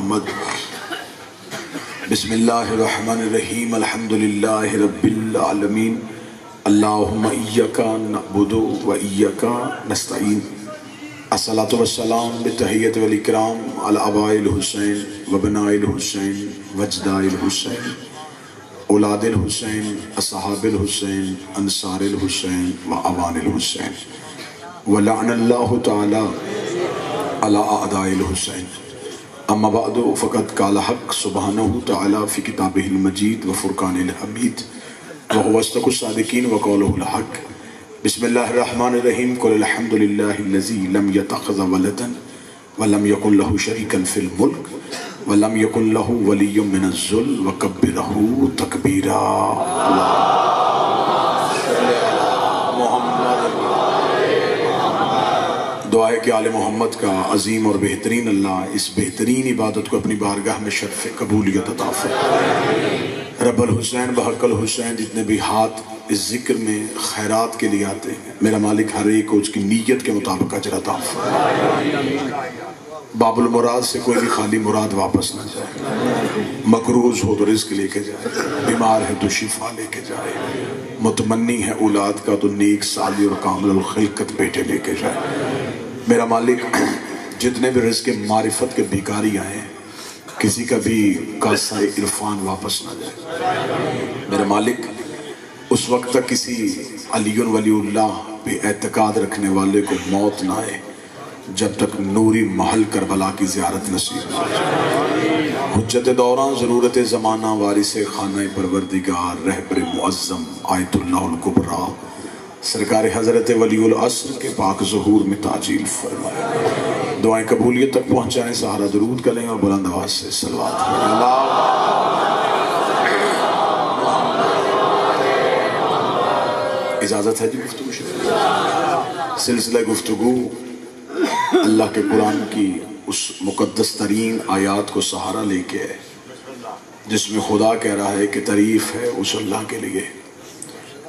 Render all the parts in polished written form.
محمد بسم اللہ الرحمن الرحیم الحمدللہ رب العالمین اللہم ایاکا نعبد و ایاکا نستعین الصلاة والسلام بتحیت والاکرام علی آباء الحسین و بناء الحسین وجداء الحسین اولاد الحسین اصحاب الحسین انصار الحسین و اوان الحسین ولعن اللہ تعالی علی اعداء الحسین اما بعد فقد قال حق سبحانہ تعالی فی کتابہ المجید و فرقان الحمید وهو اصدق الصادقین وقولہ الحق بسم اللہ الرحمن الرحیم قل الحمدللہ الذی لم یتخذ ولدا ولم یکن له شریکا فی الملک ولم یکن له ولی من الذل وکبرہ تکبیرا دعا ہے کہ آل محمد کا عظیم اور بہترین اللہ اس بہترین عبادت کو اپنی بارگاہ میں شرف قبولیت عطا فرمائے۔ رب الحسین بحق الحسین جتنے بھی ہاتھ اس ذکر میں خیرات کے لیے آتے ہیں میرا مالک ہر ایک کو اس کی نیت کے مطابق اجر عطا فرمائے۔ باب المراد سے کوئی بھی خالی مراد واپس نہ جائے، مقروض ہو تو رزق لے کے جائے، بیمار ہے تو شفا لے کے جائے، متمنی ہے اولاد کا تو نیک سالی اور کامل الخلقت بیٹے لے کے جائے۔ میرا مالک جتنے بھی رزق معرفت کے بھیکاری آئے کسی کا بھی قاصہ عرفان واپس نہ جائے۔ میرا مالک اس وقت تک کسی علی ولی اللہ پہ اعتقاد رکھنے والے کو موت نہ آئے جب تک نوری محل کربلا کی زیارت نصیب نہ جائے۔ حجت دوران ضرورت زمانہ وارث خانہ پروردگار رہبر معظم آیت اللہ الکبریٰ سرکار حضرت ولی العصر کے پاک ظہور میں تعجیل فرمائے۔ دعائیں قبولیت تک پہنچائیں، سہارا درود کریں اور بلند آواز سے صلوات اللہ۔ اجازت ہے جی گفتگو شروع؟ سلسلہ گفتگو اللہ کے قرآن کی اس مقدس ترین آیات کو سہارا لے کے ہے جس میں خدا کہہ رہا ہے کہ تعریف ہے اس اللہ کے لیے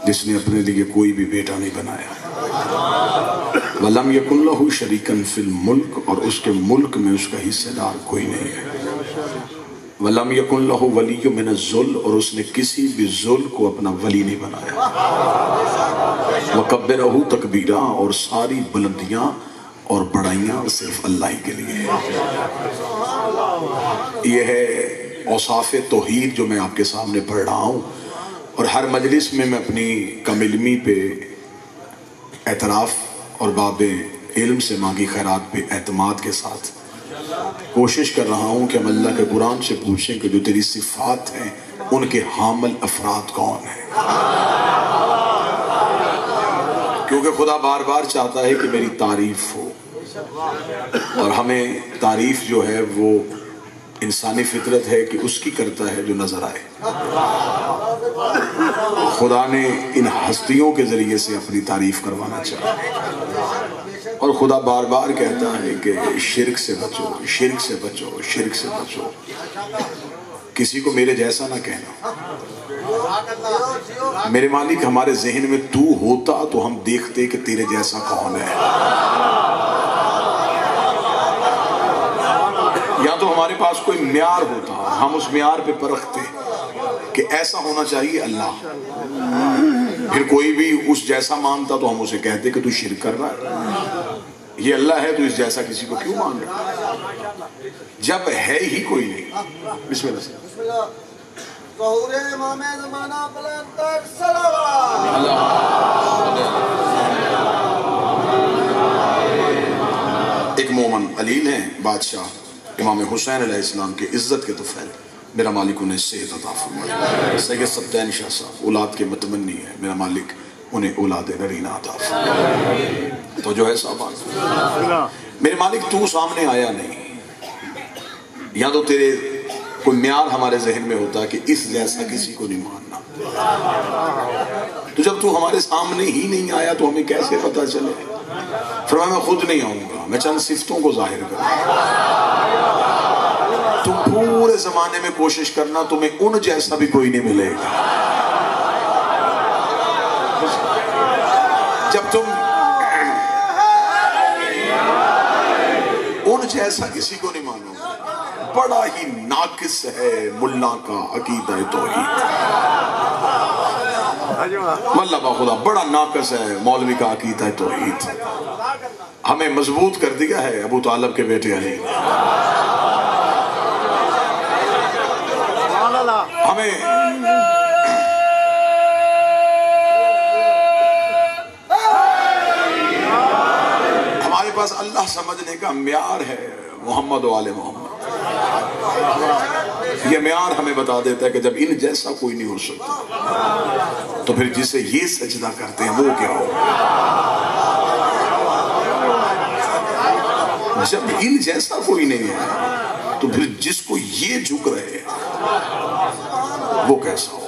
جس نے اپنے لیے کوئی بھی بیٹا نہیں بنایا۔ وَلَمْ يَكُنْ لَهُ شَرِيكًا فِي الْمُلْكِ اور اس کے ملک میں اس کا حصہ دار کوئی نہیں ہے۔ وَلَمْ يَكُنْ لَهُ وَلِيٌّ مِنَ الذُّلِّ اور اس نے کسی بھی ذل کو اپنا ولی نہیں بنایا۔ وَكَبِّرَهُ تَكْبِيرًا اور ساری بلندیاں اور بڑائیاں صرف اللہ ہی کے لیے ہیں۔ یہ ہے اوصاف توحید جو میں آپ کے سامنے پڑھ رہا ہوں اور ہر مجلس میں اپنی کم علمی پہ اعتراف اور باب علم سے مانگی خیرات پہ اعتماد کے ساتھ کوشش کر رہا ہوں کہ ہم اللہ کے قرآن سے پوچھیں کہ جو تیری صفات ہیں ان کے حامل افراد کون ہیں، کیونکہ خدا بار بار چاہتا ہے کہ میری تعریف ہو اور ہمیں تعریف جو ہے وہ انسانی فطرت ہے کہ اس کی کرتا ہے جو نظر آئے۔ خدا نے ان ہستیوں کے ذریعے سے اپنی تعریف کروانا چاہا اور خدا بار بار کہتا ہے کہ شرک سے بچو، شرک سے بچو، شرک سے بچو، کسی کو میرے جیسا نہ کہنا۔ میرے مالک ہمارے ذہن میں تو ہوتا تو ہم دیکھتے کہ تیرے جیسا کون ہے، یا تو ہمارے پاس کوئی معیار ہوتا ہم اس معیار پہ پرکھتے کہ ایسا ہونا چاہیے اللہ، پھر کوئی بھی اس جیسا مانتا تو ہم اسے کہتے کہ تو شرک کر رہا ہے، یہ اللہ ہے تو اس جیسا کسی کو کیوں مان رہا ہے جب ہے ہی کوئی نہیں۔ بسم اللہ سے ظہور امام زمانہ بلندر صلوات ایک مومن علیل ہیں بادشاہ امام حسین علیہ السلام کے عزت کے طفیل، میرا مالک انہیں صحت عطا فرمائے۔ سید سبتین شاہ صاحب اولاد کے متمنی ہیں، میرا مالک انہیں اولاد نرینہ عطا فرمائے۔ تو جو ہے صاحب میرے مالک تو سامنے آیا نہیں، یا تو تیرے کوئی معیار ہمارے ذہن میں ہوتا کہ اس جیسا کسی کو نہیں ماننا، تو جب تو ہمارے سامنے ہی نہیں آیا تو ہمیں کیسے پتا چلے؟ فرمایا میں خود نہیں آؤں گا، میں چند صفتوں کو ظاہر کروں، تم پورے زمانے میں کوشش کرنا تمہیں ان جیسا بھی کوئی نہیں ملے گا۔ جب تم ان جیسا کسی کو نہیں مانو گے بڑا ہی ناقص ہے ملا کا عقیدہ توحید. واللہ بخدا بڑا ناقص ہے مولوی کا عقیدہ توحید. ہمیں مضبوط کر دیا ہے ابو طالب کے بیٹے علی. ہمیں ہمارے پاس اللہ سمجھنے کا معیار ہے محمد و آل محمد. یہ معیار ہمیں بتا دیتا ہے کہ جب ان جیسا کوئی نہیں ہو سکتا تو پھر جسے یہ سجدہ کرتے ہیں وہ کیا ہو. جب ان جیسا کوئی نہیں ہے تو پھر جس کو یہ جھک رہے ہیں وہ کیسا ہو.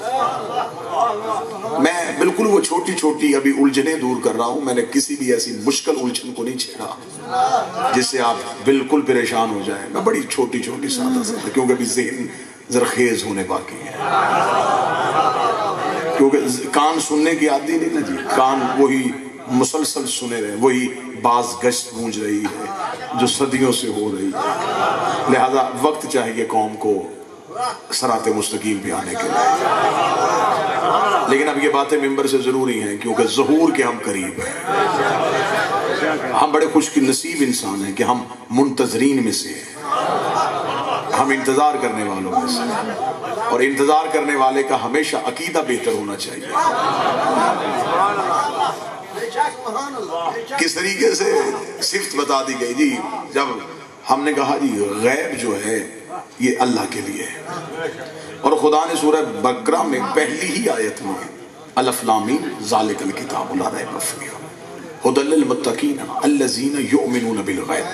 میں بالکل وہ چھوٹی چھوٹی ابھی الجھنیں دور کر رہا ہوں. میں نے کسی بھی ایسی مشکل الجھن کو نہیں چھیڑا جس سے آپ بالکل پریشان ہو جائیں. میں بڑی چھوٹی چھوٹی سادہ سادہ کیونکہ ابھی ذہن زرخیز ہونے باقی ہے. کیونکہ کان سننے کی عادی نہیں نا جی. کان وہی مسلسل سنے رہے, وہی باز گشت گونج رہی ہے جو صدیوں سے ہو رہی ہے. لہذا وقت چاہیے قوم کو صراط مستقیم پہ آنے کے لیے. لیکن اب یہ باتیں ممبر سے ضروری ہیں کیونکہ ظہور کے ہم قریب ہیں. ہم بڑے خوش نصیب انسان ہیں کہ ہم منتظرین میں سے ہیں. ہم انتظار کرنے والوں میں سے ہیں. اور انتظار کرنے والے کا ہمیشہ عقیدہ بہتر ہونا چاہیے. کس طریقے سے صفت بتا دی گئی جی. جب ہم نے کہا جی غیب جو ہے یہ اللہ کے لیے ہے, اور خدا نے سورہ بقرہ میں پہلی ہی آیت میں الف لام میم ذالک الکتاب لا ریب فیہ ھدی للمتقین الذین یؤمنون بالغیب.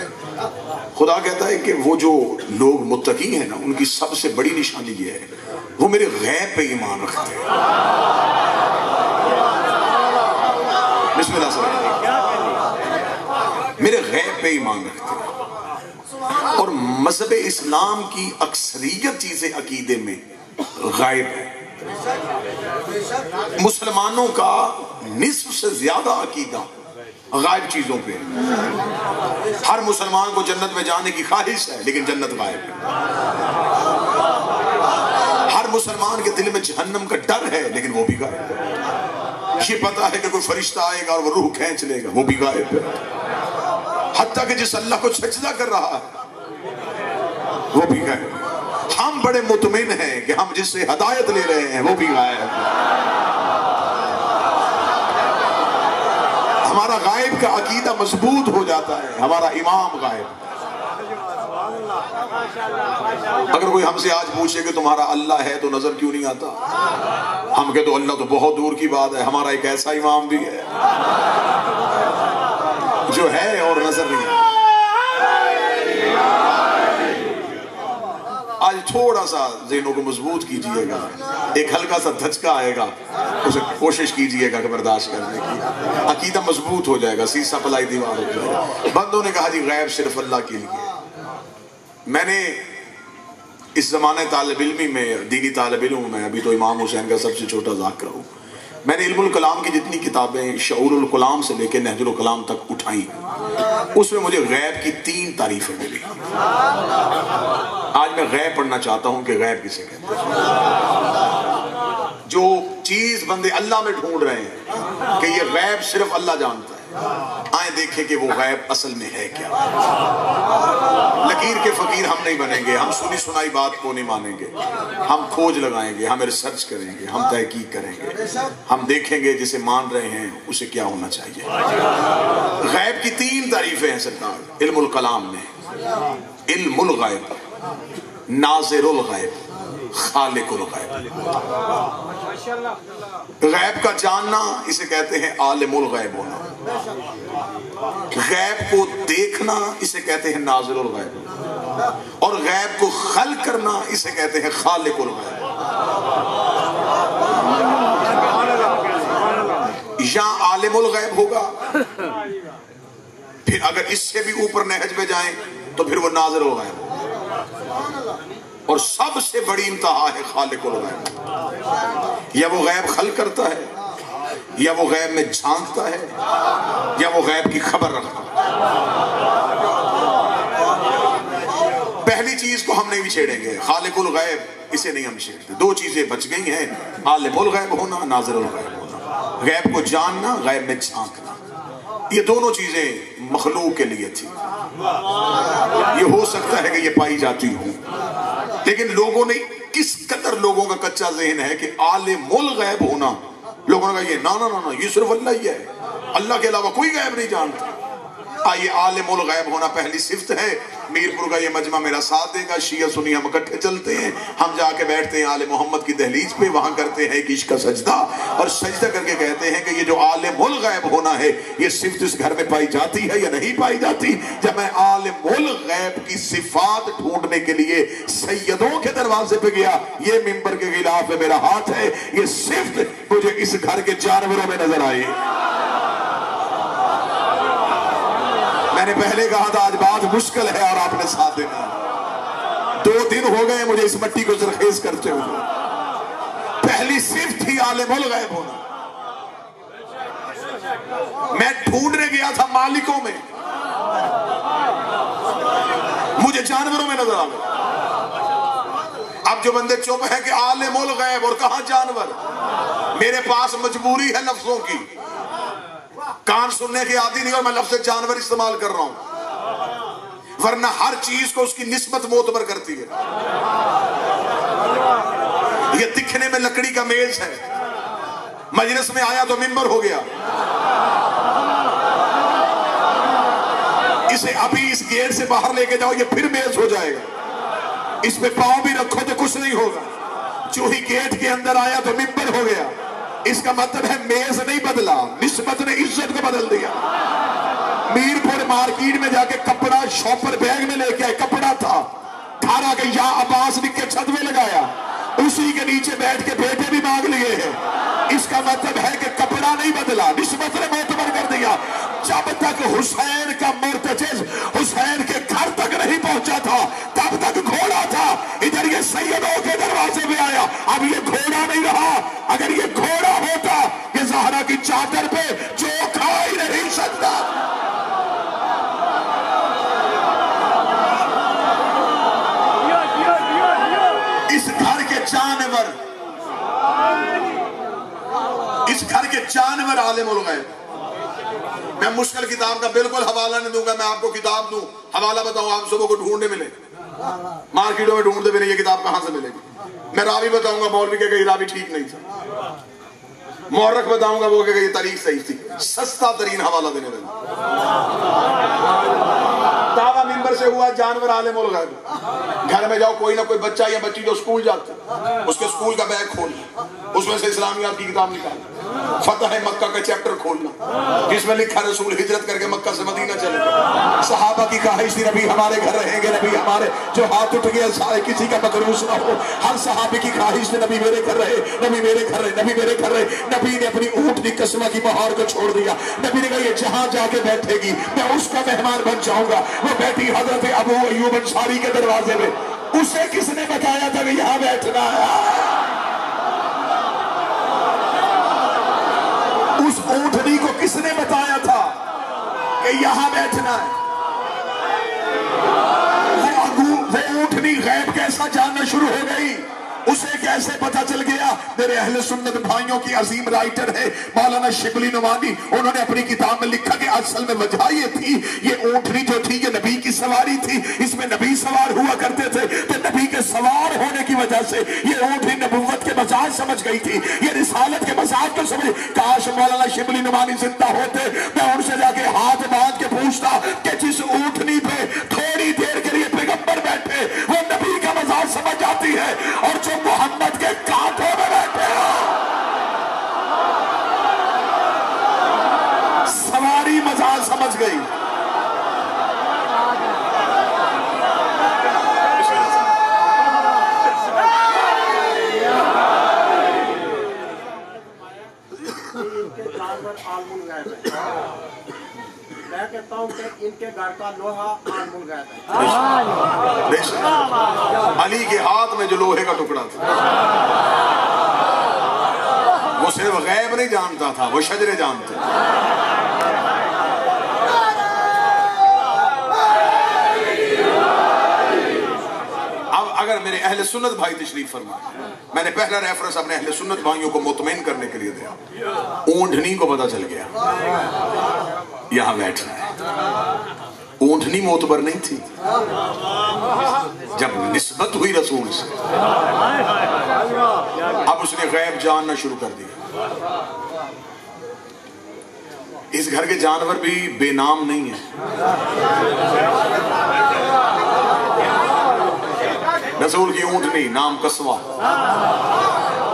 خدا کہتا ہے کہ وہ جو لوگ متقی ہیں نا ان کی سب سے بڑی نشانی یہ ہے وہ میرے غیب پہ ایمان رکھتے ہیں. بسم اللہ صلی اللہ علیہ وسلم. میرے غیب پہ ایمان رکھتے ہیں. اور مذہب اسلام کی اکثریت چیزیں عقیدے میں غائب ہے. مسلمانوں کا نصف سے زیادہ عقیدہ غائب چیزوں پہ. ہر مسلمان کو جنت میں جانے کی خواہش ہے لیکن جنت غائب ہے. ہر مسلمان کے دل میں جہنم کا ڈر ہے لیکن وہ بھی غائب ہے. یہ پتا ہے کہ کوئی فرشتہ آئے گا اور وہ روح کھینچ لے گا, وہ بھی غائب ہے. حتیٰ کہ جس اللہ کو سجدہ کر رہا ہے وہ بھی غائب. ہم بڑے مطمئن ہیں کہ ہم جس سے ہدایت لے رہے ہیں وہ بھی غائب. ہمارا غائب کا عقیدہ مضبوط ہو جاتا ہے. ہمارا امام غائب. اگر کوئی ہم سے آج پوچھے کہ تمہارا اللہ ہے تو نظر کیوں نہیں آتا, ہم کہتے تو اللہ تو بہت دور کی بات ہے. ہمارا ایک ایسا امام بھی ہے جو ہے اور نظر نہیں آتا. آج تھوڑا سا ذہنوں کو مضبوط کیجئے گا. ایک ہلکا سا دھچکا آئے گا, اسے کوشش کیجئے گا کہ برداشت کرنے کی. عقیدہ مضبوط ہو جائے گا, سیسا پلائی دیوار ہو جائے گا. بندوں نے کہا جی غیب صرف اللہ کے لیے. میں نے اس زمانے طالب علمی میں, دینی طالب علم میں, ابھی تو امام حسین کا سب سے چھوٹا ذاکرہ ہوں, میں نے علم الکلام کی جتنی کتابیں شعور الکلام سے لے کے نہج الکلام تک اٹھائیں, اس میں مجھے غیب کی 3 تعریفیں ملی. آج میں غیب پڑھنا چاہتا ہوں کہ غیب کسے کہتے ہیں. جو چیز بندے اللہ میں ڈھونڈ رہے ہیں کہ یہ غیب صرف اللہ جانتا ہے, آئیں دیکھیں کہ وہ غیب اصل میں ہے کیا. لکیر کے فقیر ہم نہیں بنیں گے, ہم سنی سنائی بات کو نہیں مانیں گے. ہم کھوج لگائیں گے, ہم ریسرچ کریں گے, ہم تحقیق کریں گے, ہم دیکھیں گے جسے مان رہے ہیں اسے کیا ہونا چاہیے. غیب کی 3 تعریفیں ہیں سرکار علم الکلام میں. علم الغیب, ناظر الغیب, خالق الغیب. غیب کا جاننا اسے کہتے ہیں عالم الغیب ہونا. غیب کو دیکھنا اسے کہتے ہیں ناظر الغیب, اور غیب کو خلق کرنا اسے کہتے ہیں خالق الغیب. یا عالم الغیب ہوگا, پھر اگر اس سے بھی اوپر نہج پہ جائیں تو پھر وہ ناظر الغیب ہوگا, اور سب سے بڑی انتہا ہے خالق الغیب. یا وہ غیب خلق کرتا ہے, یا وہ غیب میں جھانکتا ہے, یا وہ غیب کی خبر رکھتا ہے. پہلی چیز کو ہم نہیں بھی چھیڑیں گے، خالق الغیب اسے نہیں ہم چھیڑتے۔ دو چیزیں بچ گئی ہیں، عالم الغیب ہونا، ناظر الغیب ہونا، غیب کو جاننا، غیب میں جھانکنا، یہ دونوں چیزیں مخلوق کے لیے تھی۔ یہ ہو سکتا ہے کہ یہ پائی جاتی ہوں، لیکن لوگوں نے کس قدر لوگوں کا کچا ذہن ہے کہ عالم الغیب ہونا، لوگوں نے کہا یہ نا یہ صرف اللہ ہی ہے، اللہ کے علاوہ کوئی غیب نہیں جانتا۔ آئیے عالم الغیب ہونا پہلی صفت ہے۔ میرپور کا یہ مجمع میرا ساتھ دے گا، شیعہ سنی ہم اکٹھے چلتے ہیں، ہم جا کے بیٹھتے ہیں آل محمد کی دہلیز پہ، وہاں کرتے ہیں ایک عشق کا سجدہ، اور سجدہ کر کے کہتے ہیں کہ یہ جو عالم الغیب ہونا ہے یہ صفت اس گھر میں پائی جاتی ہے یا نہیں پائی جاتی؟ جب میں عالم الغیب کی صفات ڈھونڈنے کے لیے سیدوں کے دروازے پہ گیا، یہ منبر کے غلاف میں میرا ہاتھ ہے، یہ صفت مجھے اس گھر کے جانوروں میں نظر آئی۔ میں نے پہلے کہا تھا آج بات مشکل ہے اور آپ نے ساتھ دینا۔ 2 دن ہو گئے مجھے اس مٹی کو زرخیز کرتے ہوئے۔ پہلی صفت تھی عالم الغیب ہونا۔ میں ڈھونڈنے گیا تھا مالکوں میں، مجھے جانوروں میں نظر آ گیا۔ اب جو بندے چپ ہیں کہ عالم الغیب اور کہاں جانور، میرے پاس مجبوری ہے لفظوں کی، کان سننے کی عادی نہیں اور میں لفظ جانور استعمال کر رہا ہوں، ورنہ ہر چیز کو اس کی نسبت معتبر کرتی ہے۔ یہ دکھنے میں لکڑی کا میز ہے، مجلس میں آیا تو منبر ہو گیا، اسے ابھی اس گیٹ سے باہر لے کے جاؤ یہ پھر میز ہو جائے گا، اس پہ پاؤں بھی رکھو تو کچھ نہیں ہوگا، جو ہی گیٹ کے اندر آیا تو منبر ہو گیا۔ اس کا مطلب ہے میز نہیں بدلا، نسبت نے عزت کو بدل دیا۔ میرپور مارکیٹ میں جا کے کپڑا شاپر بیگ میں لے کے آئے، کپڑا تھا، گھر آ کے یا عباس لکھ کے چھت میں لگایا، اسی کے نیچے بیٹھ کے بیٹے بھی مانگ لیے ہیں۔ اس کا مطلب ہے کہ کپڑا نہیں بدلا، نسبت نے معتبر کر دیا۔ جب تک حسین کا مرتجز حسین کے گھر تک نہیں پہنچا تھا تب تک گھوڑا تھا، ادھر یہ سیدوں کے دروازے میں آیا، اب یہ گھوڑا نہیں رہا۔ اگر یہ گھوڑا ہوتا یہ زہرا کی چادر پہ جو کھا ہی نہیں سکتا۔ اس گھر کے جانور، اس گھر کے جانور عالم الغیب۔ میں مشکل کتاب کا بالکل حوالہ نہیں دوں گا، میں آپ کو کتاب دوں، حوالہ بتاؤں، آپ صبح کو ڈھونڈنے ملے، مارکیٹوں میں ڈھونڈتے ملے، یہ کتاب کہاں سے ملے گی؟ میں راوی بتاؤں گا، مولوی کہے گا یہ راوی ٹھیک نہیں تھا، مورخ بتاؤں گا، وہ کہے گا یہ تاریخ صحیح تھی۔ سستا ترین حوالہ دینے لگا۔ دعویٰ منبر سے ہوا جانور عالم الغیب۔ گھر میں جاؤ، کوئی نہ کوئی بچہ یا بچی جو اسکول جاتے اس کے اسکول کا بیگ کھولنا، اس میں سے اسلامیات کی کتاب نکالنا، فتح مکہ کا چیپٹر کھولنا جس میں لکھا رسول ہجرت کر کے مکہ سے مدینہ چلے گئے، صحابہ کی خواہش تھی نبی ہمارے گھر رہیں گے، نبی ہمارے جو ہاتھ اٹھ گیا سارے کسی کا مقروض نہ ہو، ہر صحابی کی خواہش تھی نبی میرے گھر رہے، نبی میرے گھر رہے، نبی میرے گھر رہے۔ نبی نے اپنی اونٹنی قسمہ کی مہار کو چھوڑ دیا، نبی نے کہا یہ جہاں جا کے بیٹھے گی میں اس کا مہمان بن جاؤں گا۔ وہ بیٹھی حضرت ابو ایوب انصاری کے دروازے میں، اسے کس نے بتایا تھا کہ یہاں بیٹھنا ہے؟ اس اونٹنی کو کس نے بتایا تھا کہ یہاں بیٹھنا ہے؟ وہ اونٹنی غیب کیسا جاننا شروع ہو گئی، اسے کیسے پتا چل گیا؟ میرے اہل سنت بھائیوں کی عظیم رائٹر ہے مولانا شبلی نعمانی، انہوں نے اپنی کتاب میں لکھا کہ اصل میں وجہ یہ تھی، یہ اونٹنی جو تھی یہ نبی کی سواری تھی، اس میں نبی سوار ہوا کرتے تھے، تو نبی کے سوار ہونے کی وجہ سے یہ اونٹنی نبوت کے مزاج سمجھ گئی تھی، یہ رسالت کے مزاج کو سمجھ۔ کاش مولانا شبلی نعمانی زندہ ہوتے، میں ان سے جا کے ہاتھ باندھ کے پوچھتا کہ جس اونٹنی پہ تھوڑی دیر کے لیے پیغمبر بیٹھے وہ نبی کا مزاج سمجھ جاتی ہے، اور جو محمد کے کانٹوں میں بیٹھے ہو سواری مزاج سمجھ گئی۔ میں کہتا ہوں کہ ان کے گھر کا لوہا عالم الغیب ہے۔ علی کے ہاتھ میں جو لوہے کا ٹکڑا تھا وہ صرف غیب نہیں جانتا تھا، وہ شجرے جانتے۔ मेरे अहले सुन्नत भाई तशरीफ फरमाए। मैंने पहला रेफरेंस अपने अहले सुन्नत भाइयों को मुतमईन करने के लिए दिया। ऊंटनी को पता चल गया यहां बैठना है। ऊंटनी मोतबर नहीं थी, जब निस्बत हुई रसूल से अब उसने गैब जानना शुरू कर दिया। इस घर के जानवर भी बेनाम नहीं है। रसूल की ऊंटनी नाम कस्वा।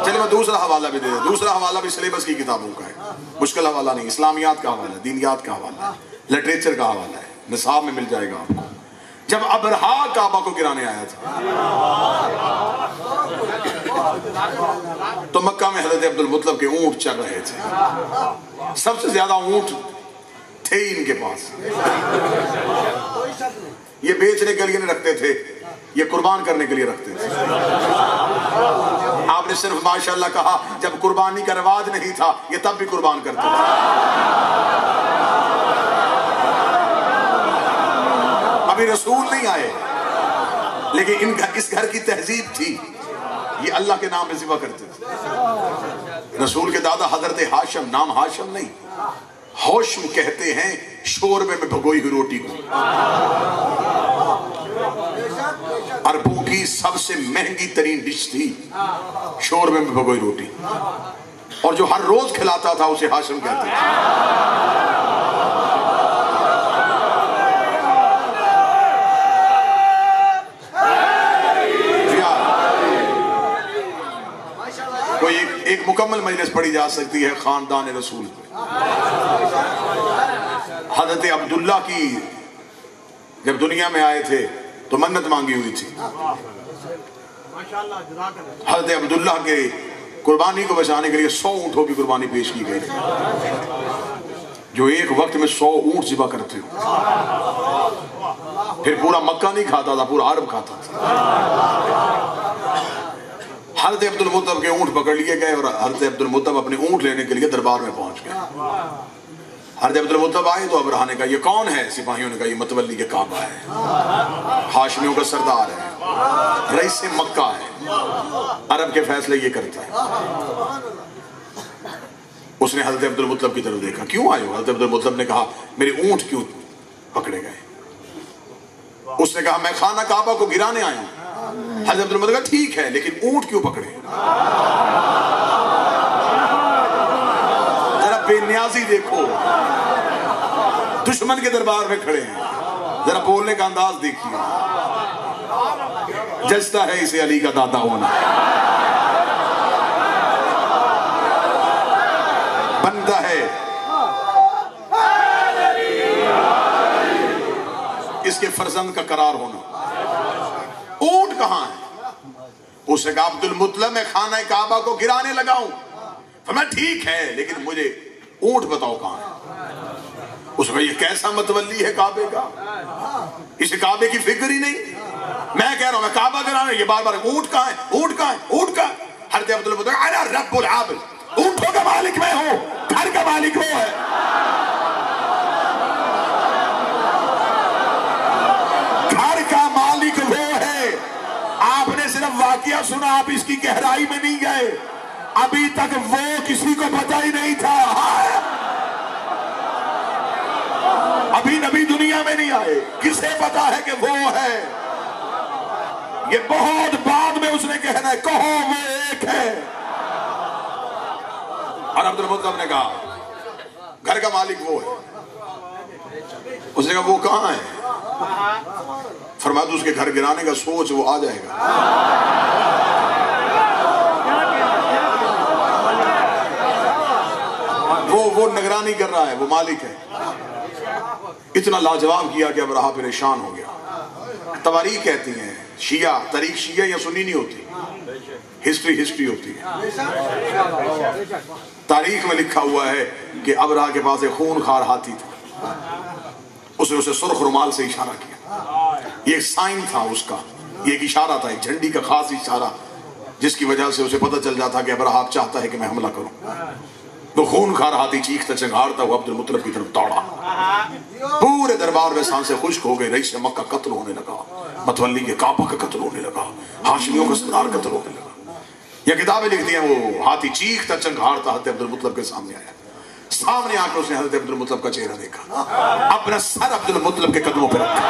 चलिए मैं दूसरा हवाला भी दे दूं। दूसरा हवाला भी सिलेबस की किताबों का है, मुश्किल हवाला नहीं, इस्लामियात का हवाला है, दीनियात का हवाला है, लिटरेचर का हवाला है, निसाब में मिल जाएगा आपको। जब अबरहा काबा को गिराने आया था तो मक्का में हजरत अब्दुल मुत्तलब के ऊंट चल रहे थे। सबसे ज्यादा ऊंट थे इनके पास। ये बेचने के लिए नहीं रखते थे, ये कुर्बान करने के लिए रखते थे। आपने सिर्फ माशाल्लाह कहा, जब कुर्बानी का रिवाज नहीं था ये तब भी कुर्बान करते थे। अभी रसूल नहीं आए, लेकिन इस घर की तहजीब थी, ये अल्लाह के नाम पे ज़िबा करते थे। रसूल के दादा हजरत हाशिम, नाम हाशिम नहीं, हौशम कहते हैं शोरबे में भगोई हुई रोटी को। अरबों की सबसे महंगी तरीन डिश थी शोरबे में भगोई रोटी, और जो हर रोज खिलाता था उसे हाशिम कहते थे। कोई एक मुकम्मल मजलिस पढ़ी जा सकती है खानदान रसूल पे। हजरत अब्दुल्ला की जब दुनिया में आए थे तो मन्नत मांगी हुई थी। हजरत अब्दुल्ला के कुर्बानी को बचाने के लिए 100 ऊँटों की कुर्बानी पेश की गई थी, जो एक वक्त में 100 ऊँट ज़िबा करते हो। फिर पूरा मक्का नहीं खाता था, पूरा अरब खाता था। हज़रत अब्दुल मुत्तलब के ऊँट पकड़ लिए गए और हज़रत अब्दुल मुत्तलब अपने ऊँट लेने के लिए दरबार में पहुंच गए। हज़रत अब्दुल मुत्तलब आए तो अबरहा ने कहा, ये कौन है? सिपाहियों ने कहा, ये मतवल्ली के काबा है, हाशमियों का सरदार है, रईस मक्का है, अरब के फैसले ये करता है। उसने हज़रत अब्दुल मुत्तलब की तरफ देखा, क्यों आए हो? हज़रत अब्दुल मुत्तलब ने कहा, मेरे ऊँट क्यों पकड़े गए? उसने कहा, मैं खाना काबा को गिराने आया हूं। हज़रत अब्दुल मुत्तलब कहा, ठीक है, लेकिन ऊँट क्यों पकड़े? जरा बेनियाजी देखो, दुश्मन के दरबार में खड़े हैं, जरा बोलने का अंदाज देखिए। जचता है इसे अली का दादा होना, बनता है इसके फर्जंद का करार होना। ऊंट कहां है? उसने कहा, अब्दुल मुत्तलब मैं खाना काबा को गिराने लगा हूं। फरमाया, ठीक है, लेकिन मुझे ऊंट बताओ कहां है। उसने कहा, ये कैसा मतवल्ली है काबे का, इसे काबे की फिक्र ही नहीं। मैं कह रहा हूं मैं काबा गिराने, ये बार बार ऊंट कहां है, ऊंट कहां है, ऊंट कहां है। हज़रत अब्दुल मुत्तलब, अरे रब्बुल आबिद, ऊंटों का मालिक मैं हूं, घर का मालिक वो है। घर का मालिक वो है। आपने सिर्फ वाकया सुना, आप इसकी गहराई में नहीं गए। अभी तक वो किसी को पता ही नहीं था। अभी नबी दुनिया में नहीं आए, किसे पता है कि वो है? ये बहुत बाद में उसने कहना है, कहो वो एक है। और अब्दुल मुत्तलब ने कहा, घर का मालिक वो है। उसने कहा, वो कहां है? फरमाया, तो उसके घर गिराने का सोच, वो आ जाएगा। वो निगरानी कर रहा है, वो मालिक है। इतना लाजवाब किया कि अबरहा परेशान हो गया। तवारीख कहती हैं, शिया तारीख शिया या सुन्नी नहीं होती, हिस्ट्री होती है। तारीख में लिखा हुआ है कि अबरहा के पास एक खूनखार हाथी था, उसने उसे सुर्ख रुमाल से इशारा किया। ये एक साइन था उसका, ये एक इशारा था, एक झंडी का खास इशारा, जिसकी वजह से उसे पता चल जाता कि अबरहा चाहता है कि मैं हमला करूं। तो खूनखार हाथी चीखता चिंगारता हुआ अब्दुल मुत्तलब की तरफ दौड़ा। पूरे दरबार में सांसें खुश्क हो गई। रईस मक्का कत्ल होने लगा, मतवल्ली के काबा का कत्ल होने लगा। हाशमियों का सरदार कत्ल होने लगा। ये किताबें लिखती हैं, वो हाथी चीखता चंघाड़ता हज़रत अब्दुल मुत्तलिब के सामने आया। सामने आकर उसने हज़रत अब्दुल मुत्तलिब का चेहरा देखा, अपना सर अब्दुल मुत्तलिब के कदमों पर रखा,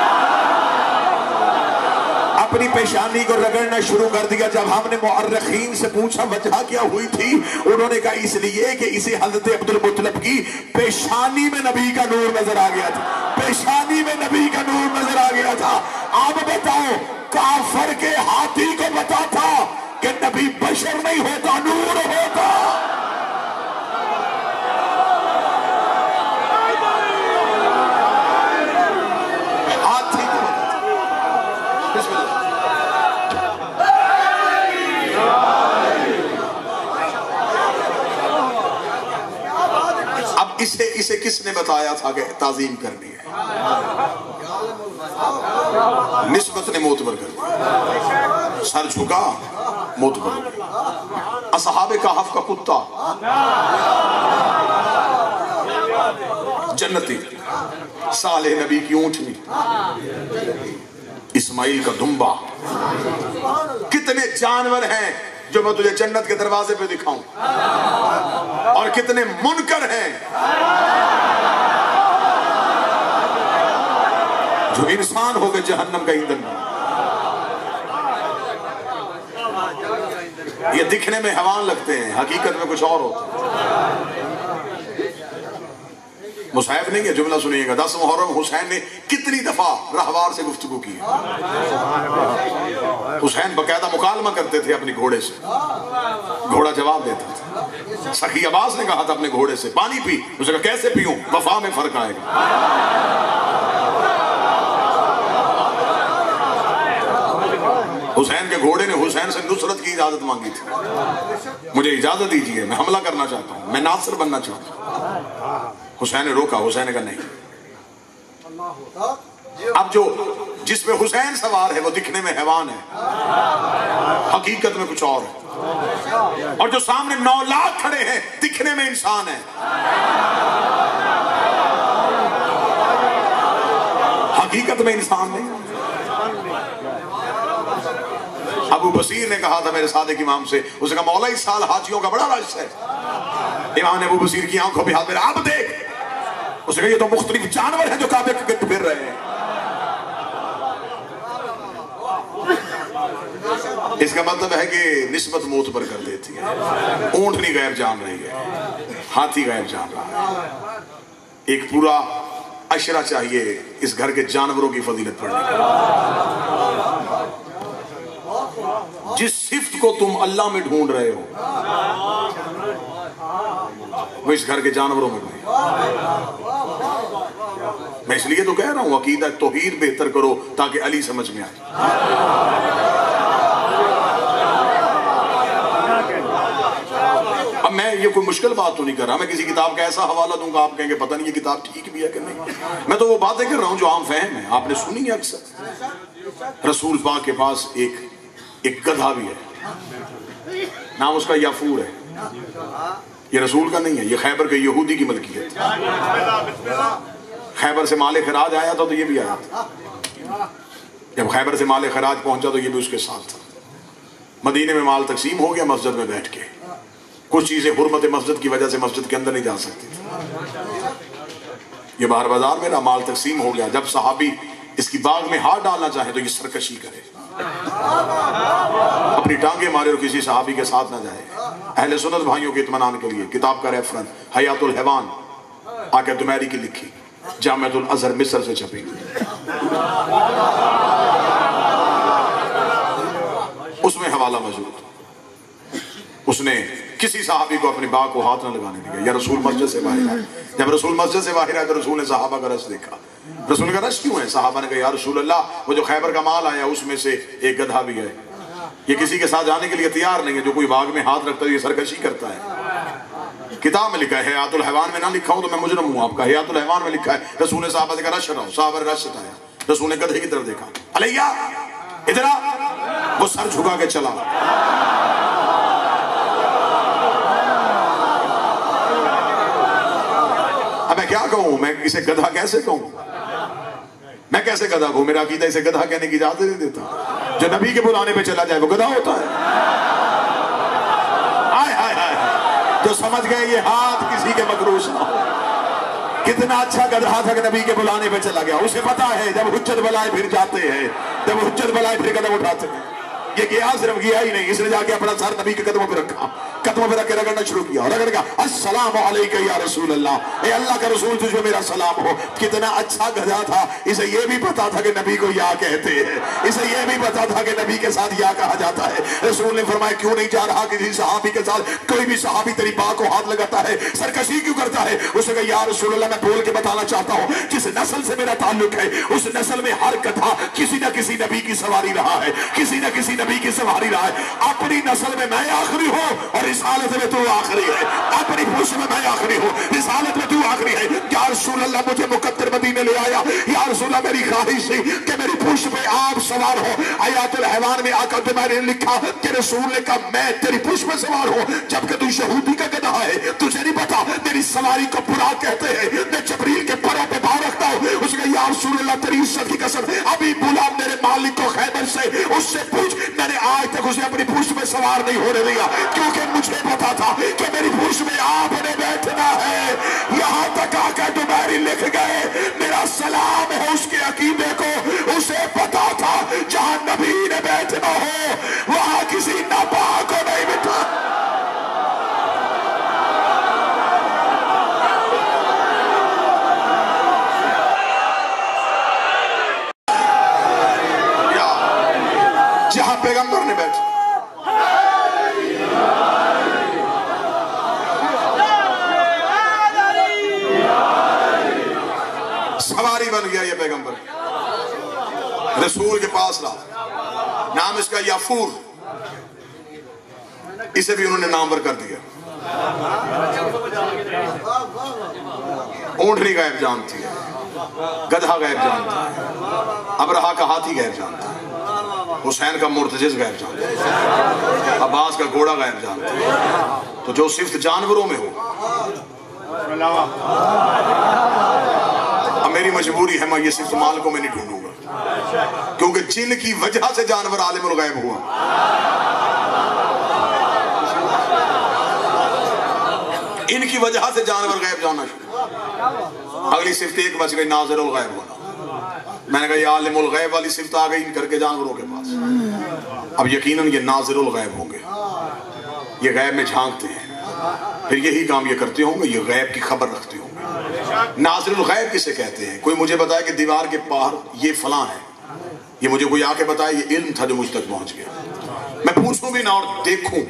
अपनी पेशानी को रगड़ना शुरू कर दिया। जब हमने मुअर्रिखीन से पूछा वजह क्या हुई थी, उन्होंने कहा इसलिए कि इसे हज़रत अब्दुल मुत्तलिब की पेशानी में नबी का नूर नजर आ गया था, पेशानी में नबी का नूर नजर आ गया था। आप बताओ, काफर के हाथी को पता था कि नबी बशर नहीं होता, नूर होता। हाथी को पता था। बिस्मिल्लाह। अब इसे किसने बताया था कि ताजीम करनी है? निस्बत ने मोतबर कर दिया, सर झुका, मोतबर। असहाबे कहफ का कुत्ता जन्नती, साले नबी की ऊंटनी, इस्माइल का दुम्बा, कितने जानवर हैं जो मैं तुझे जन्नत के दरवाजे पे दिखाऊं, और कितने मुनकर हैं जो इंसान हो गए जहन्नम का ईंधन। ये दिखने में हैवान लगते हैं, हकीकत में कुछ और होता है। मुसाहिब नहीं है, जुमला सुनिएगा। 10 मुहर्रम हुसैन ने कितनी दफा रहवार से गुफ्तगू की। हुसैन बकायदा मुकालमा करते थे अपने घोड़े से, घोड़ा जवाब देता था। सखी अब्बास ने कहा था अपने घोड़े से, पानी पी। उसने कहा कैसे पीऊं, वफा में फर्क आएगा। हुसैन के घोड़े ने हुसैन से नुसरत की इजाजत मांगी थी, मुझे इजाजत दीजिए, मैं हमला करना चाहता हूं, मैं नासिर बनना चाहता हूं। हुसैन ने रोका, हुसैन ने कहा नहीं। अब जो जिसमें हुसैन सवार है वो दिखने में हैवान है, हकीकत में कुछ और है। और जो सामने 9 लाख खड़े हैं दिखने में इंसान है, हकीकत में इंसान नहीं। अबू बसीर ने कहा था मेरे सादिक इमाम से, उसने कहा मौला इस साल हाजियों का बड़ा रश है। इमाम ने अबू बसीर की आंखों पे हाथ मेरा, आप देख। उसने कहा ये तो मुख्तलिफ जानवर हैं जो काबे के गिर्द फिर रहे हैं। इसका मतलब है कि निस्बत मौत पर कर देती है। ऊंटनी गैर जान रही है, हाथी गैर जान रहा है। एक पूरा अशरा चाहिए इस घर के जानवरों की फजीलत पढ़ने का। जिस सिफ्त को तुम अल्लाह में ढूंढ रहे हो वो इस घर के जानवरों में नहीं। मैं इसलिए तो कह रहा हूं अकीदा तौहीद बेहतर करो ताकि अली समझ में आए। अब मैं ये कोई मुश्किल बात तो नहीं कर रहा, मैं किसी किताब का ऐसा हवाला दूंगा आप कहेंगे पता नहीं ये किताब ठीक भी है कि नहीं। मैं तो वो बातें कर रहा हूं जो आम फहम है, आपने सुनी है अक्सर। रसूल पाक के पास एक गधा भी है, नाम उसका याफूर है। ये रसूल का नहीं है, ये खैबर के यहूदी की मलकियत। खैबर से माल खराज आया था तो ये भी आया था। जब खैबर से माल खराज पहुंचा तो ये भी उसके साथ था। मदीने में माल तकसीम हो गया, मस्जिद में बैठ के कुछ चीजें हुर्मत मस्जिद की वजह से मस्जिद के अंदर नहीं जा सकती थी। ये बाहर बाजार में ना माल तकसीम हो गया। जब सहाबी इसकी बाग में हाथ डालना चाहे तो ये सरकशी करे, अपनी टांगे मारे और किसी सहाबी के साथ ना जाए। अहले सुन्नत भाइयों के इत्मीनान के लिए किताब का रेफरेंस हयातुल हैवान आके दुमैरी की लिखी, जामिअतुल अज़हर मिस्र से छपी। उसमें हवाला मौजूद। उसने किसी सहाबी को अपनी बाग को हाथ न लगाने दिया। या रसूल मस्जिद से बाहर आए, जब रसूल मस्जिद से बाहर आए तो रसूल ने सहाबा का रश देखा। रसूल का रश क्यों है? सहाबा ने कहा या रसूल अल्लाह, वो जो खैबर का माल आया उसमें से एक गधा भी है, ये किसी के साथ जाने के लिए तैयार नहीं है। जो कोई बाग में हाथ रखता है ये सरकशी करता है। किताब में लिखा है, हयातुल हैवान में ना लिखा हूं तो मैं मुजरम हूं आपका। हयातुल हैवान में लिखा है रसूल ने साहबा का रश हटाओ, साहबा ने रश हटाया। रसूल ने गधे की तरफ देखा, अलैया इधर आ, वो सर झुका के चला। अब मैं क्या कहूं, मैं इसे गधा कैसे कहूं? मैं कैसे गधा कहूं? मेरा अकीदा इसे गधा कहने की इजाजत नहीं देता। जो नबी के बुलाने पे चला जाए वो गधा होता है। आय हाय हाय, जो समझ गए ये हाथ किसी के मकरूस ना हो। कितना अच्छा गधा था कि नबी के बुलाने पे चला गया। उसे पता है जब हुज्जत बलाए फिर जाते हैं, जब हुज्जत बलाए फिर कदम उठाते हैं। ये गया, सिर्फ गया ही नहीं, इसने जाके अपना सर नबी के कदमों पे रखा, कदमों पे रख के रगड़ना शुरू किया और रगड़ गया, अस्सलामु अलैका या रसूल अल्लाह, ए अल्लाह का रसूल तुझे मेरा सलाम हो। कितना अच्छा गधा था, इसे ये भी पता था कि नबी को या कहते हैं, इसे ये भी पता था कि नबी के साथ या कहा जाता है। रसूल ने फरमाया क्यों नहीं जा रहा किसी सहाबी के साथ, कोई भी सहाबी तेरी बात को हाथ लगाता है, सरकशी क्यों करता है? उसने कहा या रसूल अल्लाह, मैं बोल के बताना चाहता हूँ, जिस नस्ल से मेरा ताल्लुक है उस नस्ल में हर गधा किसी न किसी नबी की सवारी रहा है, किसी न किसी नबी की सवारी रहा है। अपनी नस्ल में मैं आखिरी हूँ और रिसालत में तू आखिरी है, अपनी पुष्ट में मैं आखिरी हूँ, रिसालत में तू आखिरी है। या रसूल अल्लाह, मुझे मुकद्दर मदीने ले आया, या रसूल अल्लाह मेरी ख्वाहिश थी कि मेरी पुष्ट पे आप सवार हो। आयातुल हैवान में आकर तो मैंने लिखा कि रसूल ने कहा मैं तेरी पुष्ट पे सवार हूँ, जबकि तू यहूदी का गधा है, तुझे नहीं पता मेरी सवारी को बुरा कहते हैं, मैं जबरील के परों पे भाव रखता हूँ। उसने या रसूल अल्लाह तेरी इज्जत की कसम, अभी बुला मेरे मालिक को खैबर से, उससे पूछ, मैंने आज तक उसे अपनी पुष्ट में सवार नहीं होने दिया, क्योंकि मुझे पता था कि मेरी पुष्ट में आपने बैठना है। यहाँ तक आकर तुम्हारी लिख गए, मेरा सलाम है उसके अकीदे को, उसे पता था जहां नबी ने बैठना हो वहां किसी नापाक को नहीं बैठा। जहां पैगंबर ने बैठा, सवारी बन गया ये पैगंबर, रसूल के पास रहा, नाम इसका याफूर, इसे भी उन्होंने नामवर कर दिया। ऊंटनी गायब जानती है, गधा गायब जानता है, अबरहा का हाथी गायब जानता है, हुसैन का मुर्तजिज गायब जानता है, अब्बास का घोड़ा गायब जानता है। तो जो सिर्फ जानवरों में हो, अब मेरी मजबूरी है, मैं ये सिर्फ मालिकों में नहीं ढूंढूंगा, क्योंकि जिनकी वजह से जानवर आलिमुल गैब हुआ, इनकी वजह से जानवर गैब जाना शुरू। अगली सिफ्त एक बच गई, नाज़िरुल गैब होना। मैंने कहा ये आलिमुल गैब वाली सिफ्त आ गई इनकर के जानवरों के पास, अब यकीनन ये नाज़िरुल गैब होंगे, ये गैब में झांकते हैं, फिर यही काम ये करते होंगे, ये गैब की खबर रखते होंगे। नाज़िरुल गैब किसे कहते हैं? कोई मुझे बताए कि दीवार के पार ये फलां है, ये मुझे कोई आके बताए, ये इल्म था जो मुझ तक पहुंच गया, मैं पूछूं भी ना और देखूं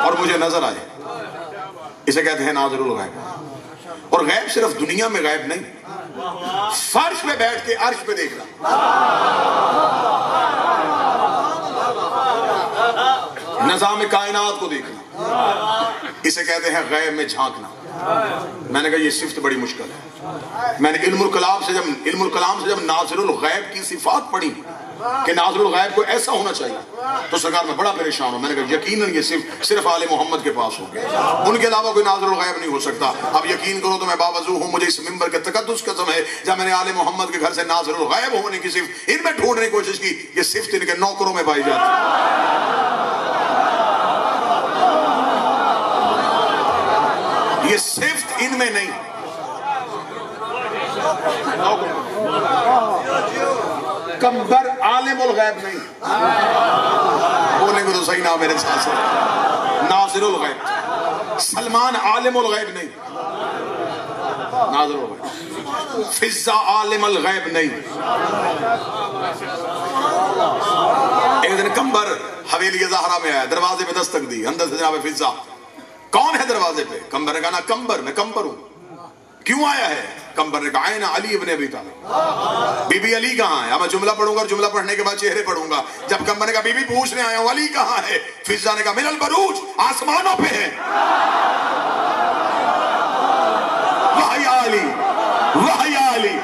और मुझे नजर आए, इसे कहते हैं नाज़िरुल गैब। और गैब सिर्फ दुनिया में गैब नहीं, फर्श पे बैठ के अर्श पे देखना, निज़ाम कायनात को देखना, इसे कहते हैं गैब में झांकना। मैंने कहा ये सिफ्त बड़ी मुश्किल है। मैंने इल्मुल कलाम से जब नाज़िरुल गैब की सिफात पढ़ी कि नाज़िरुल गैब को ऐसा होना चाहिए, तो सरकार में बड़ा परेशान हूं। मैंने कहा यकीनन ये सिर्फ आले मोहम्मद के पास होंगे, उनके अलावा कोई नाज़िरुल गैब नहीं हो सकता। अब यकीन करो तो मैं बावजूद हूं, मुझे इस मिंबर के तकद्दुस कसम है, जब मैंने आले मोहम्मद के घर से नाज़िरुल गैब होने की सिफ्त इनमें ढूंढने की कोशिश की, ये सिफ्त इनके नौकरों में पाई जाती, ये सिफ्त इनमें नहीं। कंबर आलिमुल गैब नहीं, बोलेंगे तो सही ना मेरे साथ साथ, नाज़िरुल गैब। सलमान आलिमुल गैब नहीं, नाज़िरुल गैब। फिज़्ज़ा आलिमुल गैब नहीं। एक दिन कंबर हवेली ज़हरा में आया, दरवाजे पे दस्तक दी, अंदर से जनाब फिज़्ज़ा, कौन है दरवाजे पे? कंबर ने कहा ना कंबर, मैं कंबर हूं। क्यों आया है? कंबर ने कहा आए ना अली इब्ने अबी तालिब। बीबी अली कहाँ है? अब मैं जुमला पढ़ूंगा और जुमला पढ़ने के बाद चेहरे पढ़ूंगा। जब कंबर ने कहा बीबी पूछने आया हूं अली कहाँ है, फिज़्ज़ा ने कहा मिनल बरूज, आसमानों पे है। वाह या अली, वाह या अली।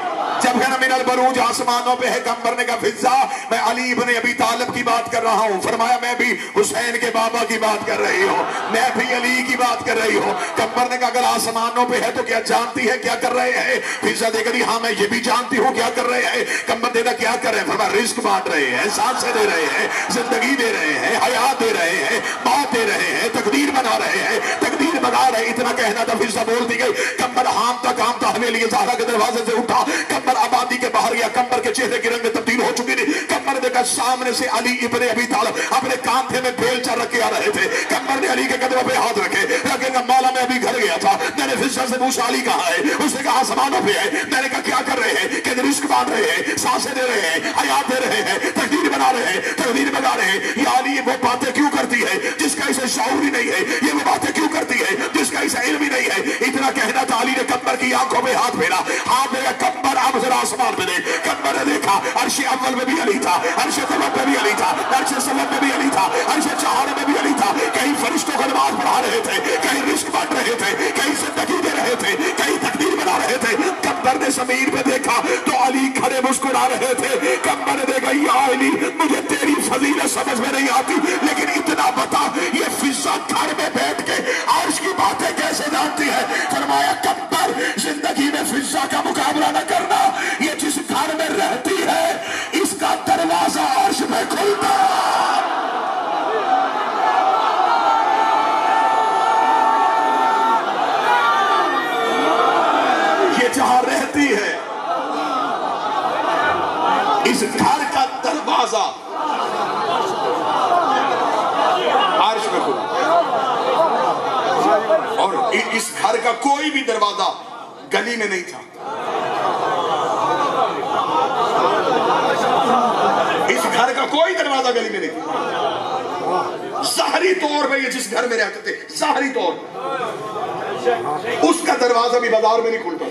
जब कहना अगर बरूज आसमानों पे है। कम्बर ने कहा फिजा मैं अली इब्न अबी तालिब की बात कर रहा हूँ। फरमाया मैं भी हुसैन के बाबा की बात कर रही हूँ, मैं भी अली की बात कर रही हूँ। कम्बर ने कहा अगर आसमानों पे है तो क्या जानती है क्या कर रहे हैं? फिजा देख रही हाँ मैं ये भी जानती हूँ क्या कर रहे हैं। कम्बर देना क्या कर रहे हैं? फरमाया रिस्क बांट रहे हैं, सांसें दे रहे हैं, जिंदगी दे रहे हैं, हयात दे रहे हैं, मौत दे रहे हैं, तकदीर बना रहे हैं, तकदीर बना रहे। इतना कहना था फिजा बोलती गई। कम्बर हामता कामता हवेली ज़हरा के दरवाजे से उठा। कम्बर आबादी के बाहर गया। कम्बर के चेहरे की रंग तब्दील हो चुकी थी। कम्बर देखा सामने से अली इब्न अबी तालिब अपने कांधे में बेलचा रख के आ रहे थे। कम्बर ने अली के कदमों पे हाथ रखे। रखेगा मौला मैं अभी घर गया था, मैंने फिजा से पूछा अली कहाँ है? उसने कहा आसमानों पे है। मैंने कहा क्या कर रहे हैं? कहते रिस्क बांध रहे हैं, सांसें दे रहे हैं, हयात दे रहे हैं, तकदीर बना रहे हैं, तकदीर बना रहे हैं। या अली वो बातें क्यों करती है जिसका इसे शऊर ही नहीं है? ये वो बातें क्यों करती है जिसका इसे इल्म ही नहीं है? इतना कहना था। अली ने कम्बर की आंखों में हाथ फेरा, हाथ फेरा। कम्बर अब जरा आसमान पे देख। कम्बर ने देखा अर्श अव्वल में भी अली था, अर्श तलब में भी अली था, अर्श सलब में भी अली था, अर्श चहार में भी अली था। कहीं फरिश्तों को नमाज पढ़ा रहे थे, कहीं रिस्क बांट रहे थे, कहीं जिंदगी दे रहे थे, कहीं तकदीर बना रहे थे। कम्बर ने जमीन पे देखा तो अली खड़े मुस्कुरा रहे थे। कम्बर ने देखा या अली मुझे तेरी फजीलत समझ में नहीं आती, लेकिन इतना बता ये फिजा घर में बैठ के अर्श की बातें कैसे जानती है? फरमाया कम्बर जिंदगी में फिजा का मुकाबला न करना। ये जिस घर में रहती है इसका दरवाजा अर्श में खुलता। ये जहां रहती है इस घर का दरवाजा अर्श में खुला। और इस घर का कोई भी दरवाजा गली में नहीं था। इस घर का कोई दरवाजा गली में नहीं था। ज़ाहरी तौर पे ये जिस घर में रहते थे, ज़ाहरी तौर उसका दरवाजा भी बाजार में नहीं खुलता,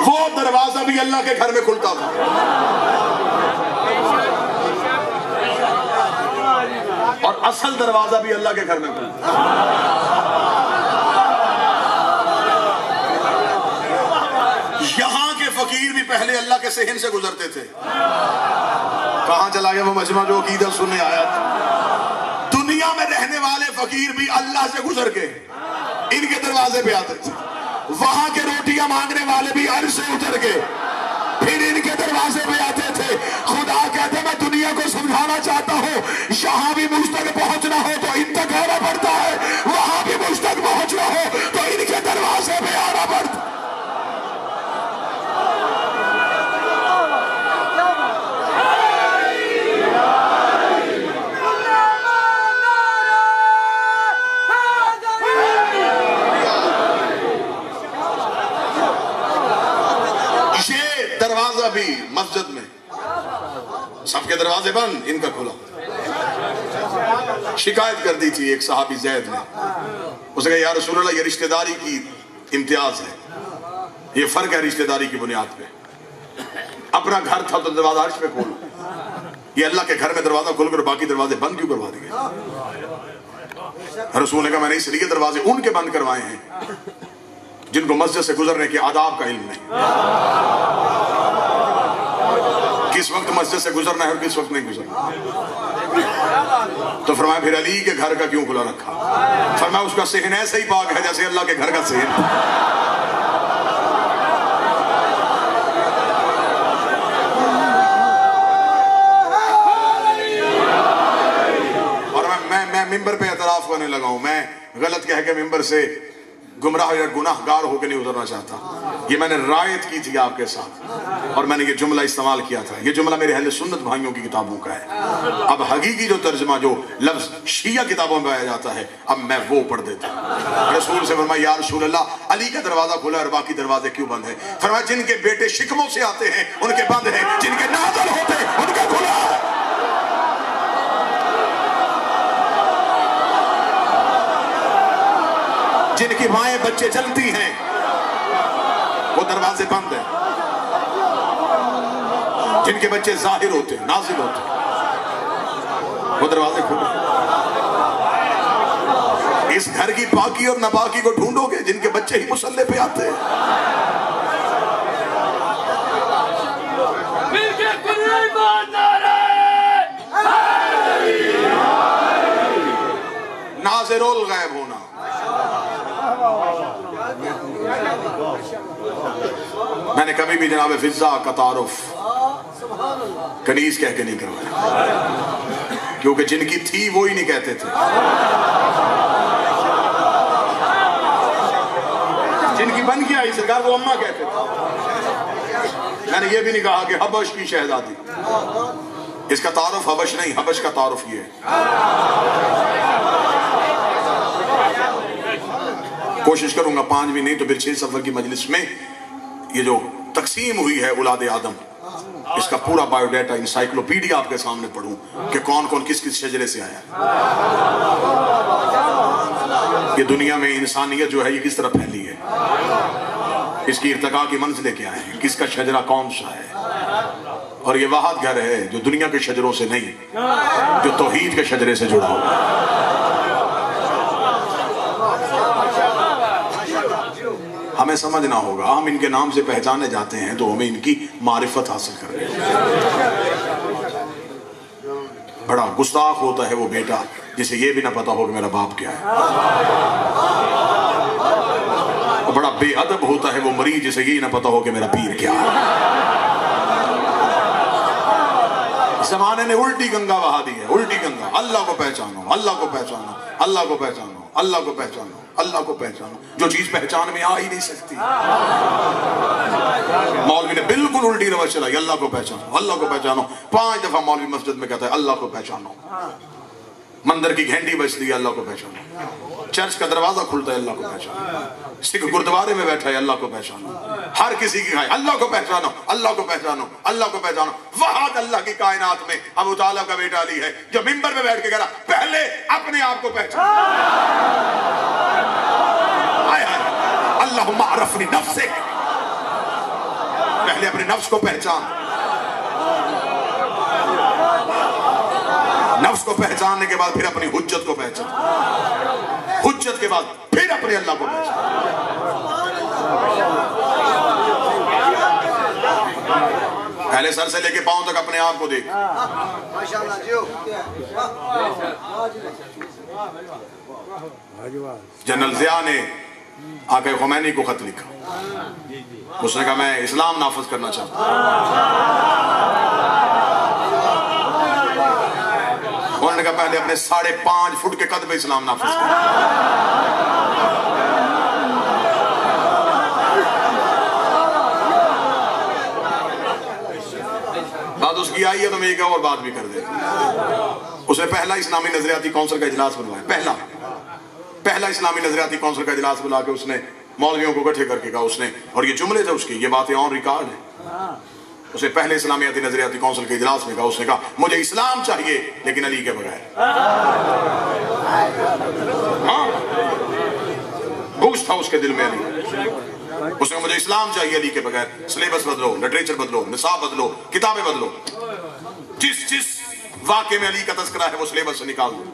वो दरवाजा भी अल्लाह के घर में खुलता था। और असल दरवाजा भी अल्लाह के घर में खुलता। यहां के फकीर भी पहले अल्लाह के सहन से गुजरते थे। कहां चला गया वो मजमा जो अकीदत सुनने आया था? दुनिया में रहने वाले फकीर भी अल्लाह से गुजर के इनके दरवाजे पे आते थे। वहां के रोटियां मांगने वाले भी अर्श से उतर के फिर इनके दरवाजे पे आते थे। खुदा कहते मैं दुनिया को समझाना चाहता हूँ, यहाँ भी मुझ तक पहुंचना हो तो इन तक आना पड़ता है, वहां भी मुझ तक पहुंचना हो तो इनके दरवाजे पे आना पड़ता। दरवाजा भी मस्जिद में सबके दरवाजे बंद, इनका खुला। शिकायत कर दी थी एक सहाबी ज़ैद ने। उसने कहा या रसूल अल्लाह ये रिश्तेदारी की इम्तियाज है, ये फर्क है रिश्तेदारी की बुनियाद पे। अपना घर था तो दरवाजा अर्श पे खोलो, ये अल्लाह के घर में दरवाजा खोलकर बाकी दरवाजे बंद क्यों करवा दिए? रसूल ने कहा मैंने इसलिए दरवाजे उनके बंद करवाए हैं जिनको मस्जिद से गुजरने के आदाब का इल्म नहीं, किस वक्त मस्जिद से गुजरना है और किस वक्त नहीं गुजरना। तो फरमाया फिर अली के घर का क्यों खुला रखा? फरमाया उसका सेहन ऐसे ही पाक है जैसे अल्लाह के घर का सेहन। और मैं मिंबर पे एतराफ करने लगा हूं, मैं गलत कह के मिंबर से गुमराह या गुनाहगार होकर नहीं उतरना चाहता। ये मैंने रायत की थी आपके साथ और मैंने ये जुमला इस्तेमाल किया था। ये जुमला मेरे अहले सुन्नत भाइयों की किताबों का है। अब हकीकी जो तर्जमा जो लफ्ज शिया किताबों में पाया जाता है अब मैं वो पढ़ देता हूँ। रसूल से फरमाया या रसूल अल्लाह अली का दरवाजा खुला और बाकी दरवाजे क्यों बंद है? फरमाया जिनके बेटे शिकमों से आते हैं उनके बंद है, जिनके नाज़िल होते हैं उनका खुला है। जिनकी माएँ बच्चे चलती हैं वो दरवाजे बंद है, जिनके बच्चे जाहिर होते हैं नाजिल होते हैं वो दरवाजे खुले। इस घर की पाकी और नापाकी को ढूंढोगे जिनके बच्चे ही मुसल्ले पे आते हैं। ज़ाहिरुल गैब होना। मैंने कभी भी जनाब फिजा का तारुफ कनीज कह के नहीं करवाया, क्योंकि जिनकी थी वो ही नहीं कहते थे। जिनकी बन गया आई सरकार वो अम्मा कहते थे। मैंने ये भी नहीं कहा कि हबश की शहजादी, इसका तारुफ हबश नहीं, हबश का तारुफ ये है। कोशिश करूंगा 5 भी नहीं तो फिर 6 सफर की मजलिस में ये जो तकसीम हुई है औलाद आदम, इसका पूरा बायोडाटा इंसाइक्लोपीडिया आपके सामने पढ़ूं कि कौन कौन किस किस शजरे से आया। ये दुनिया में इंसानियत जो है ये किस तरह फैली है, इसकी इर्तिका की मंजिलें क्या है, किसका शजरा कौन सा है। और ये वाहद घर है जो दुनिया के शजरों से नहीं, जो तौहीद के शजरे से जुड़ा हुआ। हमें समझना होगा, हम इनके नाम से पहचाने जाते हैं तो हमें इनकी मारिफत हासिल करनी है। बड़ा गुस्ताख होता है वो बेटा जिसे ये भी ना पता हो कि मेरा बाप क्या है। और बड़ा बेअदब होता है वो मरीज जिसे ये ना पता हो कि मेरा पीर क्या है। ज़माने ने उल्टी गंगा बहा दी है, उल्टी गंगा। अल्लाह को पहचानो, अल्लाह को पहचानो, अल्लाह को पहचानो, अल्लाह को पहचानो, अल्लाह को पहचानो, जो चीज पहचान में आ ही नहीं सकती। मौलवी ने बिल्कुल उल्टी रवैया चलाई, अल्लाह को पहचानो, अल्लाह को पहचानो। 5 दफा मौलवी मस्जिद में कहता है अल्लाह को पहचानो। मंदिर की घंटी बजती है, अल्लाह को पहचानो। चर्च का दरवाजा खुलता है, अल्लाह को पहचानो। सिख गुरुद्वारे में बैठा है, अल्लाह को पहचानो। हर किसी की खाए, अल्लाह को पहचानो, अल्लाह को पहचानो, अल्लाह को पहचानो। वहां अल्लाह की कायनात में अबू तालिब का बेटा अली है जो मिंबर में बैठ के कह रहा पहले अपने आप को पहचानो। अल्लाहुम्मा अरफनी नफ्सिक, पहले अपने नफ्स को पहचान। नफ्स को पहचानने के बाद फिर अपनी हुज्जत को पहचान, हुज्जत के बाद फिर अपने अल्लाह को पहचान। पहले सर से लेके पांव तक अपने आप को देख। जनरल ज़िया ने आके खुमैनी को खत लिखा, उसने कहा मैं इस्लाम नाफिज करना चाहता हूं। उन्होंने कहा पहले अपने 5.5 फुट के कद पे इस्लाम नाफिज कर। बात उसकी आई है तो मैं एक और बात भी कर देता। उसने पहला इस्लामी नजरियाती काउंसिल का इजलास बुलवाया, पहला इस्लामी नजरियाती काउंसिल का इजलास बुला के उसने मौलवियों को इकट्ठे करके कहा उसने, और ये जुमले थे उसके, ये बातें ऑन रिकॉर्ड है। उसने पहले इस्लामियाती नजरियाती काउंसिल के इजलास में कहा, उसने कहा मुझे इस्लाम चाहिए लेकिन अली के बगैर। हाँ, घूस था उसके दिल में अली। उसने मुझे इस्लाम चाहिए अली के बगैर। सिलेबस बदलो, लिटरेचर बदलो, निसाब बदलो, किताबें बदलो, जिस वाक़े में अली का तज़किरा है वो सिलेबस से निकाल दो।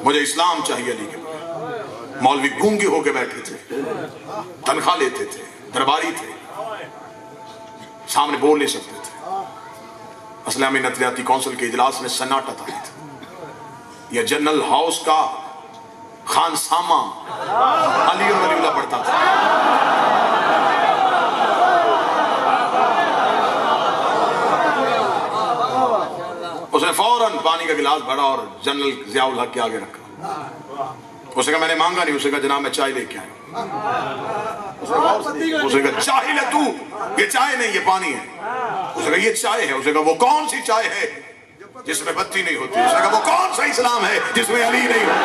मुझे इस्लाम चाहिए अली के बगैर। मौलवी गूंगे होके बैठे थे, तनख्वाह लेते थे, दरबारी थे, सामने बोल नहीं सकते थे। इस्लामी नजरियाती काउंसिल के इजलास में सन्नाटा था। यह जनरल हाउस का खानसामा अली और वलीउल्लाह पढ़ता था। उसने फौरन पानी का गिलास भरा और जनरल ज़ियाउल हक के आगे रखा। उसने कहा मैंने मांगा नहीं। उसने कहा जनाब मैं चाय लेके आया। उसने कहा जाहिल है तू, ये चाय नहीं ये पानी है। उसने कहा ये चाय है। उसने कहा वो कौन सी चाय है जिसमें बत्ती नहीं होती? उसने कहा वो कौन सा इस्लाम है जिसमें अली नहीं होता?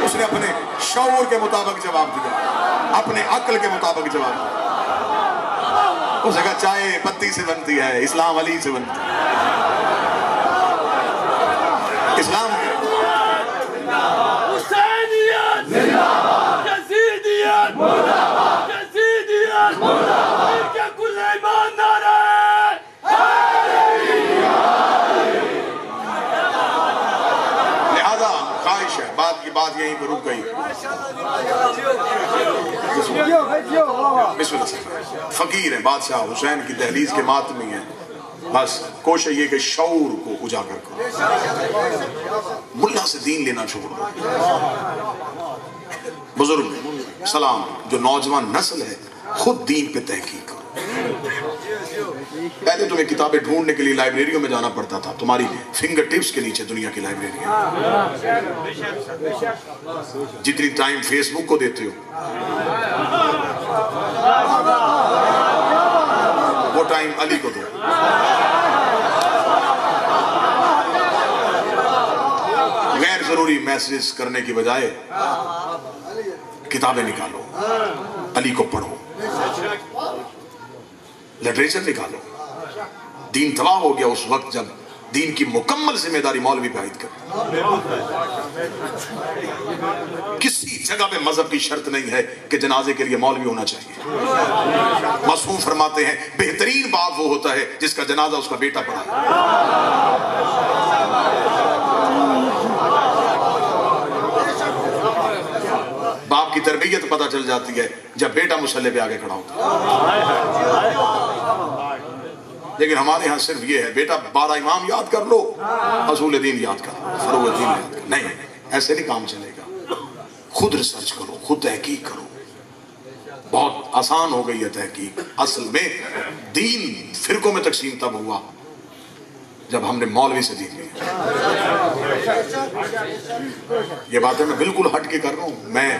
उसने अपने शऊर के मुताबिक जवाब दिया, अपने अक्ल के मुताबिक जवाब दिया। उसने कहा चाय पत्ती से बनती है, इस्लाम अली से बनती है। इस्लाम लिहाजा ख्वाहिश है, बात यहीं पर रुक गई। فقیر ہیں، بادشاہ حسین کی دہلیز کے ماتمی ہیں، بس کوشش یہ کہ شعور کو اجاگر کرو، ملا سے دین لینا چھوڑ دو۔ بزرگ سلام، جو نوجوان نسل ہے خود دین پہ تحقیق کرو۔ پہلے تمہیں کتابیں ڈھونڈنے کے لیے لائبریریوں میں جانا پڑتا تھا، تمہاری فنگر ٹپس کے نیچے دنیا کی لائبریری ہے۔ جتنی ٹائم فیس بک کو دیتے ہو وہ ٹائم علی کو دو۔ غیر ضروری میسیج کرنے کی بجائے کتابیں نکالو، علی کو پڑھو، لٹریچر نکالو۔ دین تباہ ہو گیا اس وقت جب دین کی مکمل ذمہ داری مولوی پہ عائد کر۔ کسی جگہ پہ مذہب کی شرط نہیں ہے کہ جنازے کے لیے مولوی ہونا چاہیے۔ معصوم فرماتے ہیں بہترین باپ وہ ہوتا ہے جس کا جنازہ اس کا بیٹا پڑھا۔ باپ کی تربیت پتہ چل جاتی ہے جب بیٹا مصلی پہ آگے کھڑا ہوتا ہے۔ لیکن ہمارے ہاں صرف یہ ہے بیٹا 12 امام یاد کر لو، اصول دین یاد کر لو، فروع دین یاد کر لو۔ نہیں، ایسے نہیں کام چلے گا۔ خود ریسرچ کرو، خود تحقیق کرو۔ بہت آسان ہو گئی ہے تحقیق۔ اصل میں دین فرقوں میں تقسیم تب ہوا جب ہم نے مولوی سے دین لیا۔ یہ باتیں میں بالکل ہٹ کے کر رہا ہوں۔ میں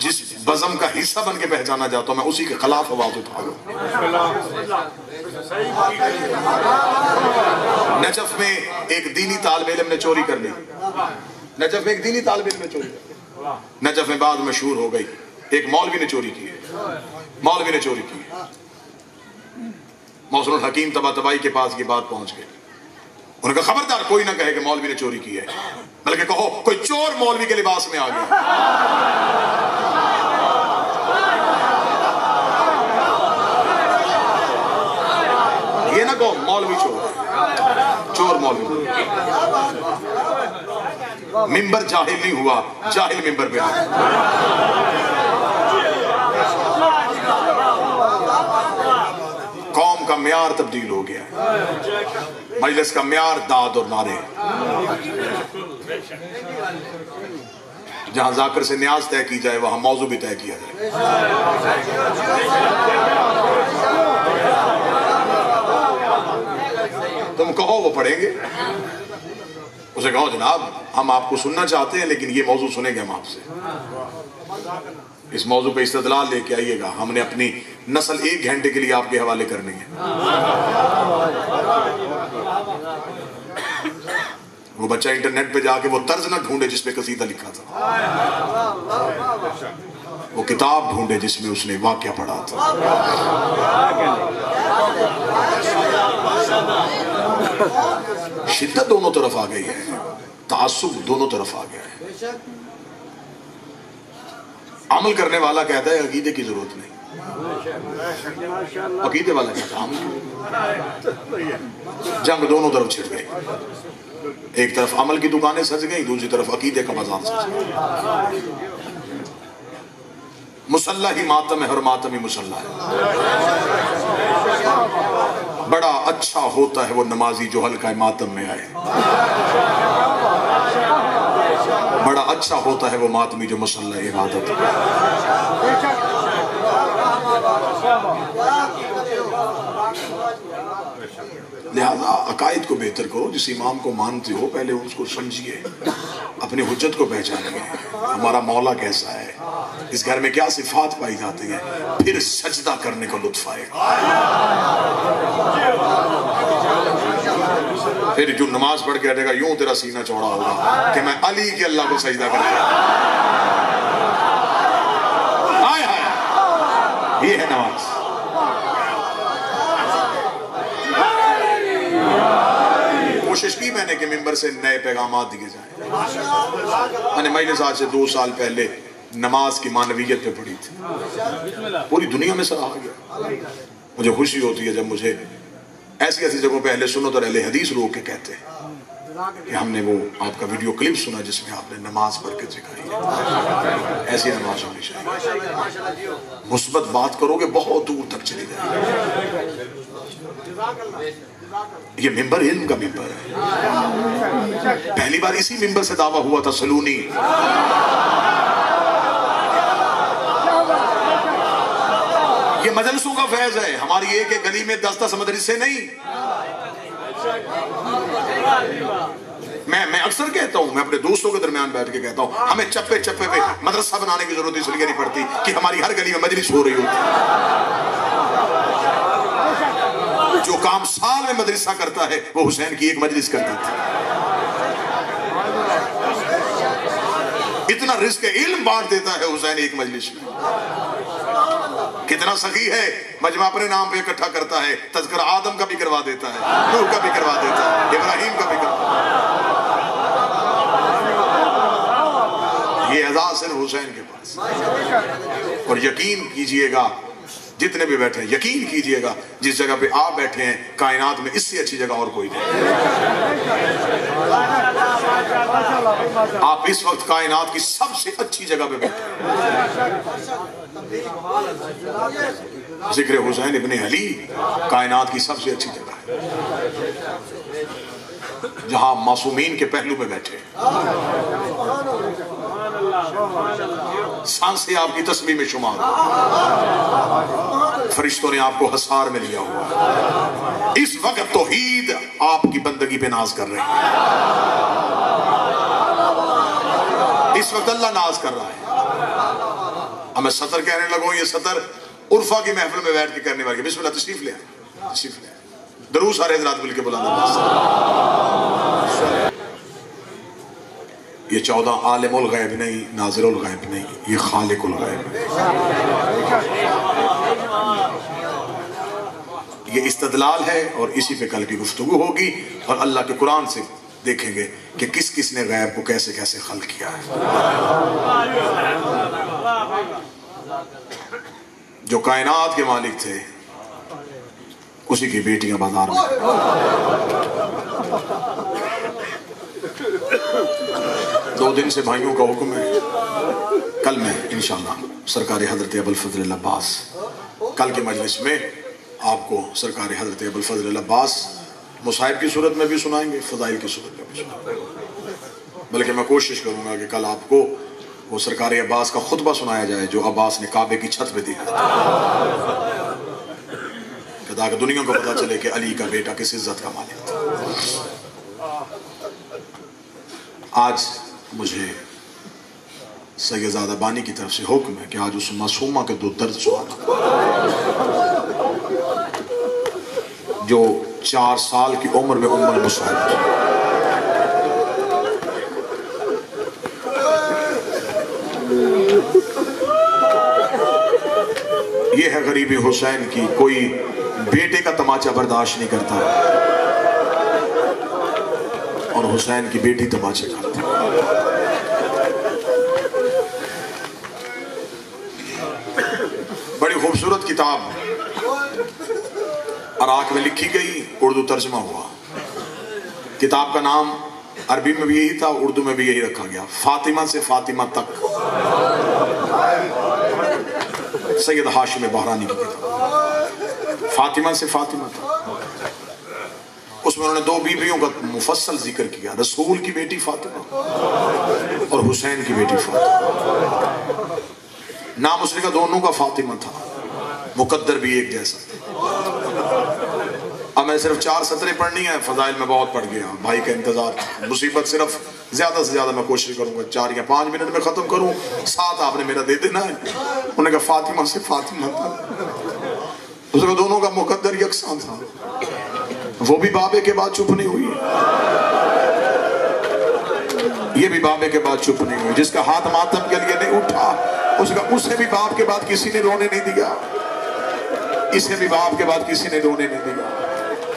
جس بزم کا حصہ بن کے پہچانا جاتا ہوں میں اسی کے خلاف آواز اٹھا رہا ہوں۔ نجف میں ایک دینی طالب علم نے چوری کر لی۔ نجف میں ایک دینی طالب علم نے چوری کر لی۔ نجف میں بعد مشہور ہو گئی، ایک مولوی نے چوری کی ہے، مولوی نے چوری کی ہے۔ محسن الحکیم طباطبائی کے پاس یہ بات پہنچ گئی۔ انہوں نے کہا خبردار کوئی نہ کہے کہ مولوی نے چوری کی ہے، بلکہ کہو کوئی چور مولوی کے لباس میں آ گیا۔ یہ نہ کہو مولوی چور، چور مولوی۔ ممبر جاہل نہیں ہوا، جاہل ممبر پہ آ گیا۔ قوم کا معیار تبدیل ہو گیا، مجلس کا معیار داد اور نعرے۔ جہاں ذاکر سے نیاز طے کی جائے وہاں موضوع بھی طے کیا جائے۔ تم کہو وہ پڑھیں گے، اسے کہو جناب ہم آپ کو سننا چاہتے ہیں لیکن یہ موضوع سنیں گے ہم آپ سے، اس موضوع پہ استدلال لے کے آئیے گا، ہم نے اپنی نسل 1 گھنٹے کے لیے آپ کے حوالے کرنی ہے۔ وہ بچہ انٹرنیٹ پہ جا کے وہ طرز نہ ڈھونڈے جس پہ قصیدہ لکھا تھا، وہ کتاب ڈھونڈے جس میں اس نے واقعہ پڑھا تھا۔ شدت دونوں طرف آ گئی ہے، تعصب دونوں طرف آ گیا ہے۔ عمل کرنے والا کہتا ہے عقیدے کی ضرورت نہیں، عقیدے والا کہتا ہے عمل۔ جنگ دونوں طرف چھڑ گئی، ایک طرف عمل کی دکانیں سج گئیں، دوسری طرف عقیدے کا بازار سج گیا۔ مسلح ہی ماتم ہے اور ماتم ہی مسلح ہے۔ بڑا اچھا ہوتا ہے وہ نمازی جو حلقہ ماتم میں آئے، بڑا اچھا ہوتا ہے وہ ماتمی جو مسلح عبادت ہے۔ لہذا عقائد کو بہتر کرو، جس امام کو مانتے ہو پہلے اس کو سمجھیے، اپنی حجت کو پہچانیے، ہمارا مولا کیسا ہے، اس گھر میں کیا صفات پائی جاتی ہیں، پھر سجدہ کرنے کا لطف آئے گا۔ پھر جو نماز پڑھ کے رہے گا یوں تیرا سینہ چوڑا ہوگا کہ میں علی کے اللہ کو سجدہ کرتا ہوں۔ آئے ہائے، یہ ہے نماز۔ کوشش کی میں نے کہ ممبر سے نئے پیغامات دیے جائیں۔ میں نے مجلس آج سے 2 سال پہلے نماز کی معنویت پہ پڑھی تھی، پوری دنیا میں سراہا گیا۔ مجھے خوشی ہوتی ہے جب مجھے ऐसी ऐसी जगहों पे अहले सुन्नत और अहले हदीस रोक के कहते हैं कि हमने वो आपका वीडियो क्लिप सुना जिसमें आपने नमाज पढ़ के सिखाई है, ऐसी नमाज होनी चाहिए। मुस्बत बात करोगे बहुत दूर तक चली जाएगी। ये मिंबर इल्म का मिंबर है। पहली बार इसी मिंबर से दावा हुआ था सलूनी। ये मजलिसों का फैज है। हमारी एक एक गली में 10-10 मदरसे नहीं। मैं अक्सर कहता हूं, मैं अपने दोस्तों के दरमियान बैठ के कहता हूं, हमें चप्पे चप्पे पे मदरसा बनाने की जरूरत इसलिए नहीं पड़ती कि हमारी हर गली में मजलिस हो रही होती। जो काम साल में मदरसा करता है वो हुसैन की एक मजलिस कर देता है। इतना रिस्क इल्म बांट देता है हुसैन एक मजलिस में। कितना सखी है, मजमा अपने नाम पे इकट्ठा करता है, तज़किरा आदम का भी करवा देता है, नूह का भी करवा देता है, इब्राहिम का भी करवा। ये एजाज सिर्फ हुसैन के पास। और यकीन कीजिएगा, जितने भी बैठे हैं यकीन कीजिएगा, जिस जगह पे आप बैठे हैं कायनात में इससे अच्छी जगह और कोई नहीं। आप इस वक्त कायनात की सबसे अच्छी जगह पे बैठे हैं। जिक्र हुसैन इब्ने अली कायनात की सबसे अच्छी जगह है, जहां मासूमीन के पहलू में बैठे। सांसें आपकी तस्बीह में शुमार, फरिश्तों ने आपको हसार में लिया हुआ। इस वक्त तौहीद आपकी बंदगी पे नाज कर रही है। इस वक्त अल्लाह नाज कर रहा है। अब मैं सतर कहने लगूं, ये सतर उर्फा की महफिल में बैठ के करने वाली। बिस्मिल्लाह, तशरीफ ले आए, तशरीफ ले आए। दरूद सारे हज़रात मिल के बुलाना। ये 14 आलिमुल गैब नहीं, नाज़िरुल गैब नहीं, ये खालिकुल गैब है। ये इस्तदलाल है और इसी पे कल की गुफ्तगू होगी और अल्लाह के कुरान से देखेंगे कि किस किस ने गैब को कैसे कैसे खल्क किया है। जो कायनात के मालिक थे उसी की बेटियां बाजार में। दो दिन से भाइयों का हुक्म है, कल मैं इंशाअल्लाह सरकार हजरत अबुल फजल अब्बास, कल के मजलिस में आपको सरकार हजरत अबुल फजल अब्बास मुसाहिब की सूरत में भी सुनाएंगे, फजाइल की सूरत में भी सुनाएंगे। बल्कि मैं कोशिश करूंगा कि कल आपको वो सरकार अब्बास का खुतबा सुनाया जाए जो अब्बास ने काबे की छत पे दिया, ताकि दुनिया को पता चले कि अली का बेटा किस इज्जत का मालिक था। आज मुझे सैयदादा बानी की तरफ से हुक्म है कि आज उस मासूमा के 2 दर्द सुनाना, जो 4 साल की उम्र में उम्र मुसाहिब थी। ये है गरीबी हुसैन की। कोई बेटे का तमाचा बर्दाश्त नहीं करता और हुसैन की बेटी तमाचे करती। बड़ी खूबसूरत किताब अराक में लिखी गई, उर्दू तर्जमा हुआ। किताब का नाम अरबी में भी यही था, उर्दू में भी यही रखा गया, फातिमा से फातिमा तक, सैयद हाशिम बहरानी की किताब, फातिमा से फातिमा तक। उसमें उन्होंने 2 बीवियों का मुफस्सल जिक्र किया, रसूल की बेटी फातिमा और हुसैन की बेटी फातिमा। नाम उसने का दोनों का फातिमा था, मुकद्दर भी एक जैसा था। अब मैं सिर्फ 4 सतरें पढ़नी है, फजाइल में बहुत पढ़ गया, भाई का इंतजार, मुसीबत सिर्फ ज्यादा से ज्यादा मैं कोशिश करूंगा 4 या 5 मिनट में खत्म करूं, 7 आपने मेरा दे देना है। उन्होंने कहा फातिमा से फातिमा था, उसका दोनों का मुकद्दर यकसां था। वो भी बाबे के बाद चुप नहीं हुई, ये भी बाबे के बाद चुप नहीं हुई। जिसका हाथ मातम के लिए नहीं उठा, उसे भी बाप के बाद किसी ने रोने नहीं दिया, इसे भी बाप के बाद किसी ने रोने नहीं दिया।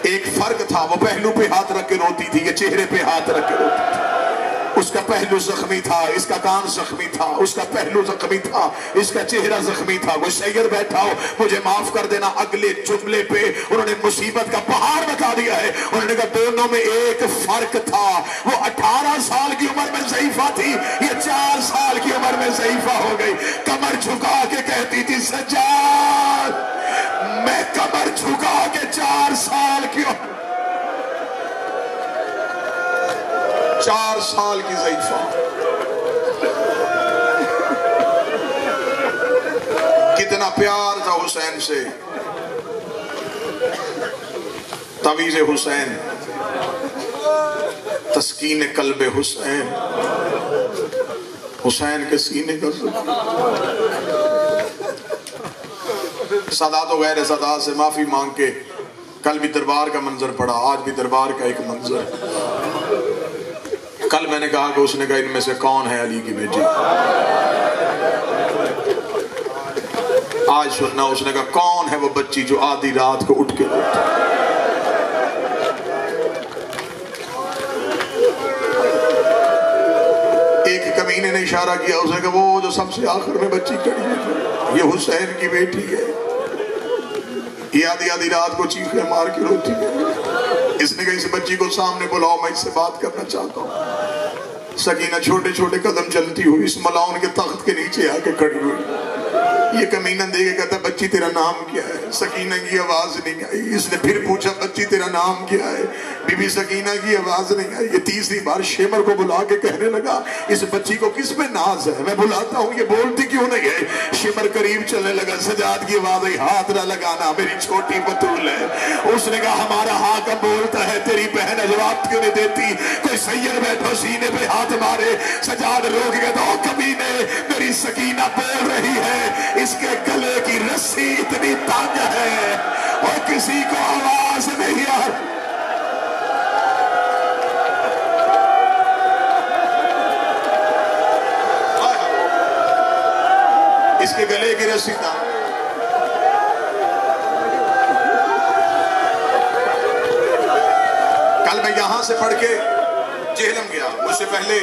एक फर्क था, वो पहलू पे हाथ रख के रोती थी, ये चेहरे पे हाथ रख के रोती थी। اس کا پہلو زخمی تھا، اس کا کان زخمی تھا، اس کا پہلو زخمی تھا، اس کا چہرہ زخمی تھا۔ کوئی سید بیٹھا ہو مجھے معاف کر دینا، اگلے جملے پہ انہوں نے مصیبت کا پہاڑ بتا دیا ہے۔ انہوں نے کہا دونوں میں ایک فرق تھا، وہ 18 سال کی عمر میں ضعیفہ تھی، یہ 4 سال کی عمر میں ضعیفہ ہو گئی۔ کمر جھکا کے کہتی تھی سجاد میں کمر جھکا کے 4 سال کی 4 سال کی ضعیفہ، کتنا پیار تھا حسین سے۔ تعویذ حسین، تسکین قلب حسین، حسین کے سینے کا سادات و غیر سادات سے معافی مانگ کے کل بھی دربار کا منظر پڑا، آج بھی دربار کا ایک منظر۔ کل میں نے کہا کہ اس نے کہا ان میں سے کون ہے علی کی بیٹی، آج سننا اس نے کہا کون ہے وہ بچی جو آدھی رات کو اٹھ کے روتی۔ ایک کمینے نے اشارہ کیا، اس نے کہا وہ جو سب سے آخر میں بچی کھڑی ہے یہ حسین کی بیٹی ہے، یہ آدھی رات کو چیخیں مار کے روتی ہے۔ اس نے کہا اس بچی کو سامنے بلاؤ، میں اس سے بات کرنا چاہتا ہوں۔ سکینہ چھوٹے چھوٹے قدم چلتی ہوئی اس ملاؤن کے تخت کے نیچے آ کے کھڑی ہوئی۔ یہ کمینہ دے کے کہتا بچی تیرا نام کیا ہے؟ سکینہ کی آواز نہیں آئی۔ اس نے پھر پوچھا بچی تیرا نام کیا ہے؟ بی بی سکینہ کی آواز نہیں آئی۔ یہ تیسری بار شیمر کو بلا کے کہنے لگا اس بچی کو کس پہ ناز ہے، میں بلاتا ہوں یہ بولتی کیوں نہیں ہے؟ شیمر قریب چلنے لگا، سجاد کی آواز آئی ہاتھ نہ لگانا میری چھوٹی بطول ہے۔ اس نے کہا ہمارا حاکم بولتا ہے تیری بہن جواب کیوں نہیں دیتی؟ کوئی سید بیٹھو سینے پہ ہاتھ مارے۔ سجاد روک کے کہتا کمینے میری سکینہ بول رہی ہے، اس کے گلے کی رسی اتنی تنگ ہے اور کسی کو آواز نہیں آ رہی۔ اس کے گلے کی رسی تنگ۔ کل میں یہاں سے پڑھ کے جہلم گیا، مجھ سے پہلے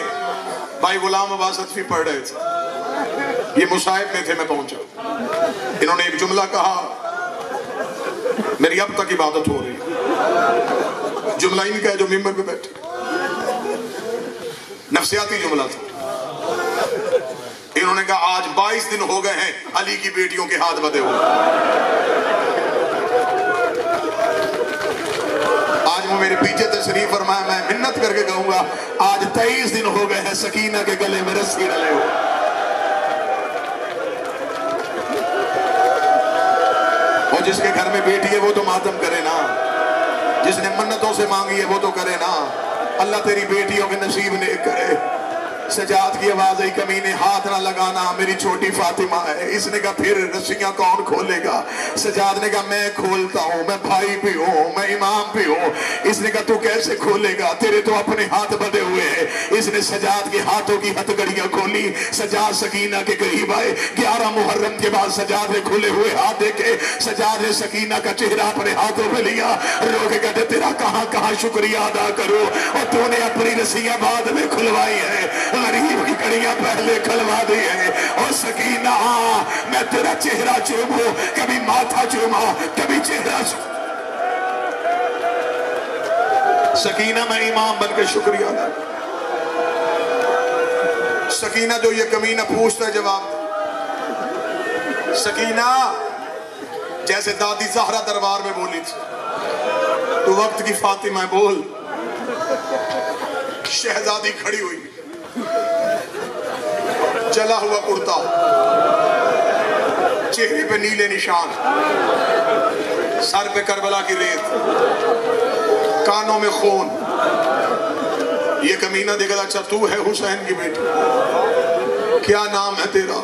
بھائی غلام عباس حتفی پڑھ رہے تھے، یہ مصاحب میں تھے، میں پہنچا۔ انہوں نے ایک جملہ کہا میری اب تک عبادت ہو رہی، جملہ ان کا ہے جو ممبر پہ بیٹھے، نفسیاتی جملہ تھا۔ انہوں نے کہا آج 22 دن ہو گئے ہیں علی کی بیٹیوں کے ہاتھ بدے ہوئے، آج وہ میرے پیچھے تشریف فرمایا، میں منت کر کے کہوں گا آج 23 دن ہو گئے ہیں سکینہ کے گلے میں رسی ڈلے ہوئے۔ اور جس کے گھر میں بیٹی ہے وہ تو ماتم کرے نا، جس نے منتوں سے مانگی ہے وہ تو کرے نا۔ اللہ تیری بیٹیوں کے نصیب نیک کرے۔ سجاد کی آواز آئی کمینے ہاتھ نہ لگانا میری چھوٹی فاطمہ ہے۔ اس نے کہا پھر رسیاں کون کھولے گا؟ سجاد نے کہا میں کھولتا ہوں، میں بھائی بھی ہوں، میں امام بھی ہوں۔ اس نے کہا تو کیسے کھولے گا، تیرے تو اپنے ہاتھ بدے ہوئے ہیں۔ اس نے سجاد کے ہاتھوں کی ہتھ گڑیاں کھولی، سجاد سکینہ کے قریب آئے۔ 11 محرم کے بعد سجاد نے کھلے ہوئے ہاتھ دیکھے، سجاد نے سکینہ کا چہرہ اپنے ہاتھوں میں لیا، رو کے کہتے تیرا کہاں کہاں شکریہ ادا کرو، اور تو نے اپنی رسیاں بعد میں کھلوائی ہے، غریب کی کڑیاں پہلے کھلوا دی ہے۔ اور سکینہ میں تیرا چہرہ چوموں، کبھی ماتھا چوما کبھی چہرہ چوما۔ سکینہ میں امام بن کے شکریہ ادا۔ سکینہ جو یہ کمینہ پوچھتا ہے جواب۔ سکینہ جیسے دادی زہرا دربار میں بولی تھی تو وقت کی فاطمہ بول۔ شہزادی کھڑی ہوئی، چلا ہوا کرتا، چہرے پہ نیلے نشان، سر پہ کربلا کی ریت، کانوں میں خون۔ یہ کمینہ دیکھا تھا اچھا تو ہے حسین کی بیٹی، کیا نام ہے تیرا؟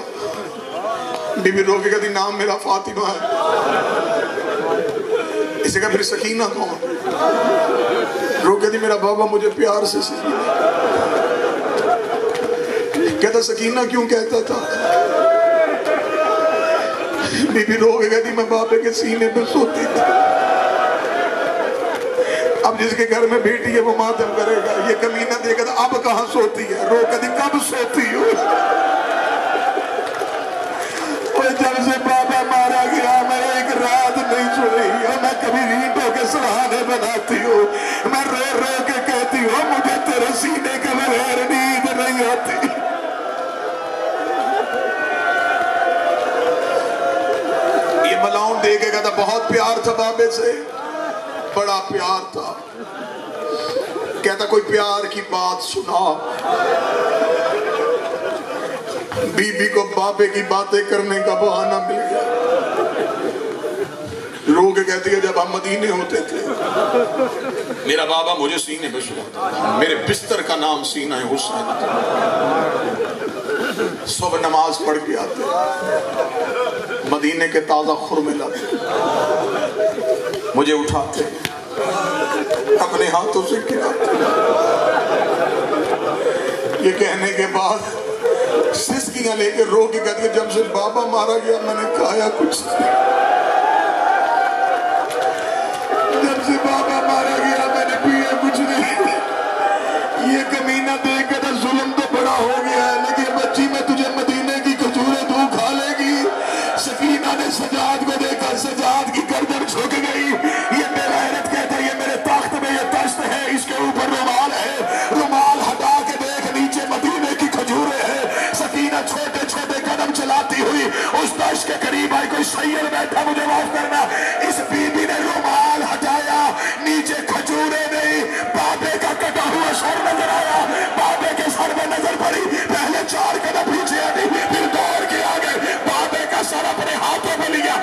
بی بی رو کے کہتی نام میرا فاطمہ ہے۔ اسے کہا پھر سکینہ کون؟ رو کہتی میرا بابا مجھے پیار سے سکینہ کہتا۔ سکینہ کیوں کہتا تھا؟ بی بی رو کے کہتی میں بابے کے سینے پہ سوتی تھی، اب جس کے گھر میں بیٹی ہے وہ ماتم کرے گا. یہ کمینہ دیکھا تھا اب کہاں سوتی ہے, رو کدی کب سوتی ہو. جب سے بابا مارا گیا میں ایک رات نہیں سوئی, اور میں کبھی اینٹوں کے سرہانے بناتی ہوں, میں رو رو کے کہتی ہوں مجھے تیرے سینے کے بغیر نیند نہیں آتی. یہ ملاؤن دیکھے گا تھا, بہت پیار تھا بابے سے, بڑا پیار تھا. کہتا کوئی پیار کی بات سنا. بی بی کو بابے کی باتیں کرنے کا بہانہ مل گیا. لوگ کہتی ہے جب ہم مدینے ہوتے تھے میرا بابا مجھے سینے پہ سلاتا تھا, میرے بستر کا نام سینہ حسین تھا. صبح نماز پڑھ کے آتے, مدینے کے تازہ خرمے لاتے, مجھے اٹھاتے, اپنے ہاتھوں سے کھلاتے. یہ کہنے کے بعد سسکیاں لے کے رو کے کہتی ہے جب سے بابا مارا گیا میں نے کھایا کچھ نہیں. جب سے بابا مارا گیا میں نے پیا کچھ نہیں. یہ کمینہ دیکھ کے تو ظلم تو بڑا ہو گیا ہے, لیکن بچی میں تجھے مدینے کی کھجوریں دوں کھا لے گی. سکینہ نے سجاد کو دیکھا, سجاد کی گردن جھک گئی. یہ بے غیرت کہتا ہے یہ میرے تخت میں یہ دست ہے, اس کے اوپر رومال ہے, رومال ہٹا کے دیکھ نیچے مدینے کی کھجوریں ہیں. سکینہ چھوٹے چھوٹے قدم چلاتی ہوئی اس دشت کے قریب آئی. کوئی سید بیٹھا مجھے معاف کرنا, اس بی بی نے رومال ہٹایا, نیچے کھجوریں نہیں, بابے کا کٹا ہوا سر نظر آیا. بابے کے سر میں نظر پڑی, پہلے 4 قدم پیچھے ہٹی, پھر دوڑ کے آگے, بابے کا سر اپنے ہاتھوں میں لیا,